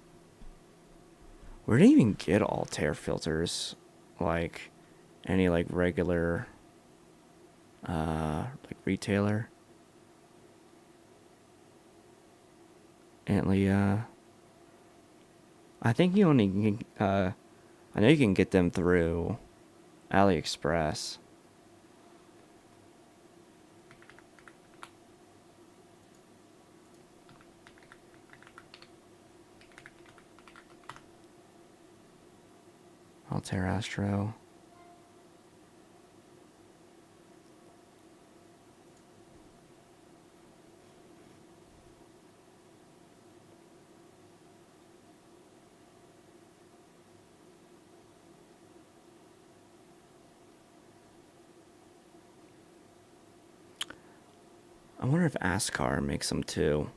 Where do you even get Altair filters? Like any like regular like retailer? Antlia. I think you only can, I know you can get them through AliExpress. Altair Astro. I wonder if Ascar makes them too.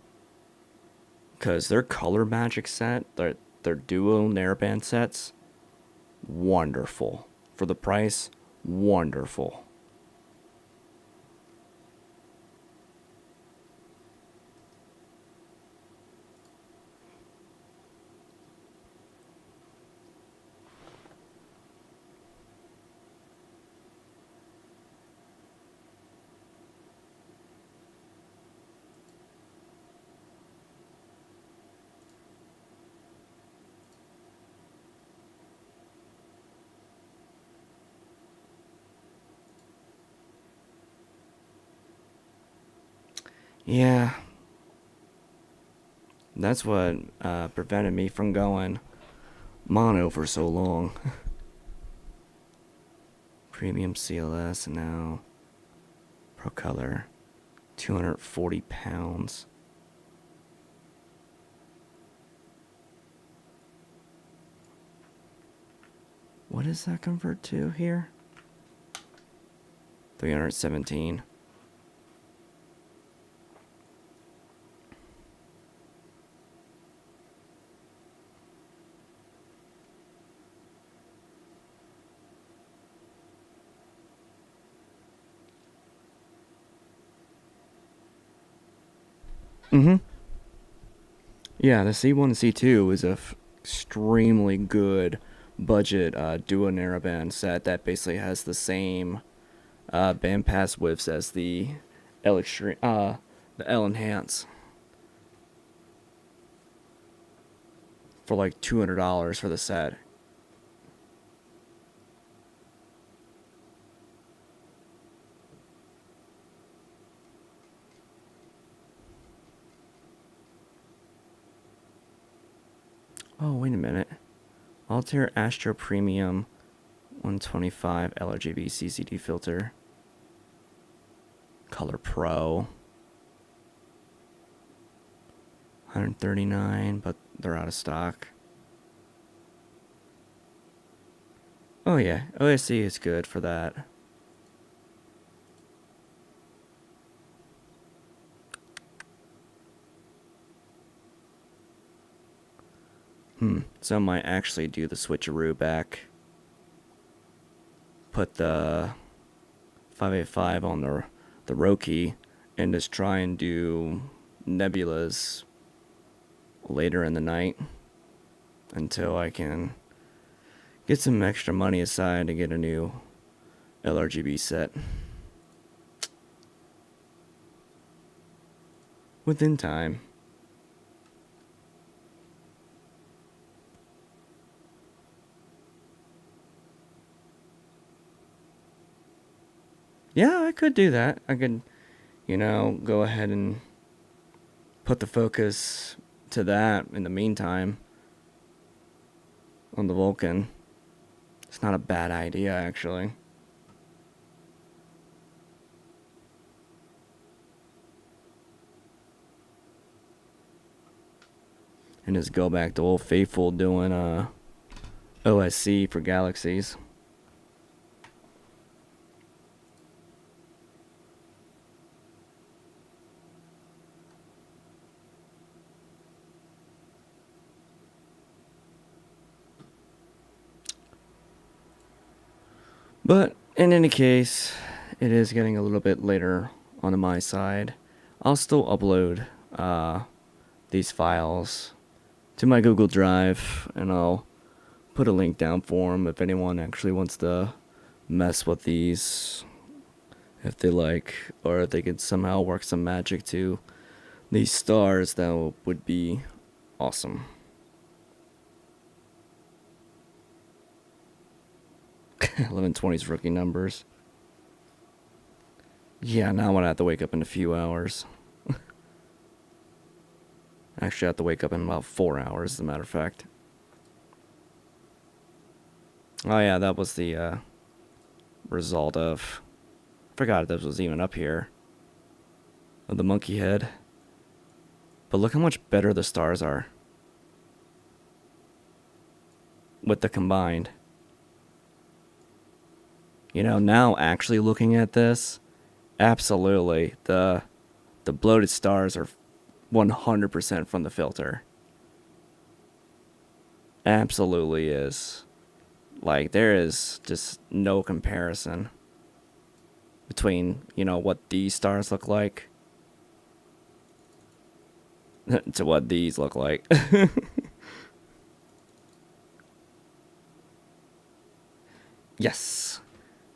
Because their color magic set, their duo narrowband sets, wonderful. For the price, wonderful. Yeah, that's what prevented me from going mono for so long. Premium CLS and now Pro Color, 240 pounds. What does that convert to here? 317. Mm-hmm. Yeah, the C1 and C2 is a extremely good budget duo narrowband set that basically has the same bandpass widths as the L Extreme, the L Enhance for like $200 for the set. Oh, wait a minute. Altair Astro Premium 125 LRGB CCD filter. Color Pro. 139, but they're out of stock. Oh yeah, OSC is good for that. So I might actually do the switcheroo back. Put the 585 on the Roki and just try and do nebulas later in the night until I can get some extra money aside to get a new LRGB set. Within time. Yeah, I could do that. I could, go ahead and put the focus to that in the meantime on the Vulcan. It's not a bad idea, actually. And just go back to Old Faithful doing OSC for Galaxies. But in any case, it is getting a little bit later on my side. I'll still upload these files to my Google Drive, and I'll put a link down for them if anyone actually wants to mess with these, if they like, or if they could somehow work some magic to these stars. That would be awesome. 1120's rookie numbers. Yeah, now I'm gonna have to wake up in a few hours. Actually, I have to wake up in about 4 hours, as a matter of fact. Oh yeah, that was the result of... Forgot this was even up here. Of the monkey head. But look how much better the stars are. With the combined. Now actually looking at this, absolutely, the bloated stars are 100% from the filter. Absolutely is. Like, there is just no comparison between, what these stars look like to what these look like. Yes.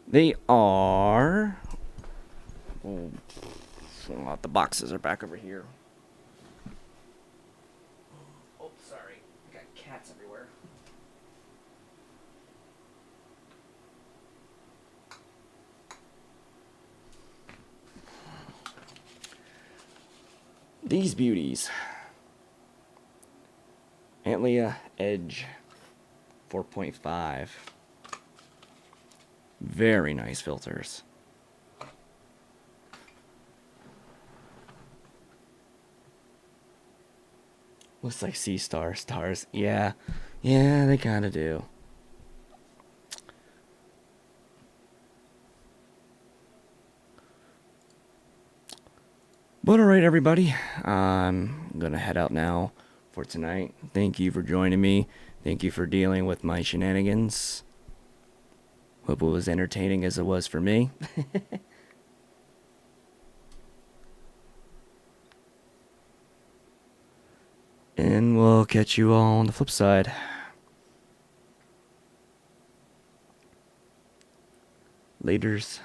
They are... Oh, the boxes are back over here. Oh, sorry. I got cats everywhere. these beauties. Antlia Edge 4.5. Very nice filters. Looks like sea stars. Yeah, they kind of do. But alright, everybody. I'm going to head out now for tonight. Thank you for joining me. Thank you for dealing with my shenanigans. Hope it was entertaining as it was for me. And we'll catch you all on the flip side. Laters.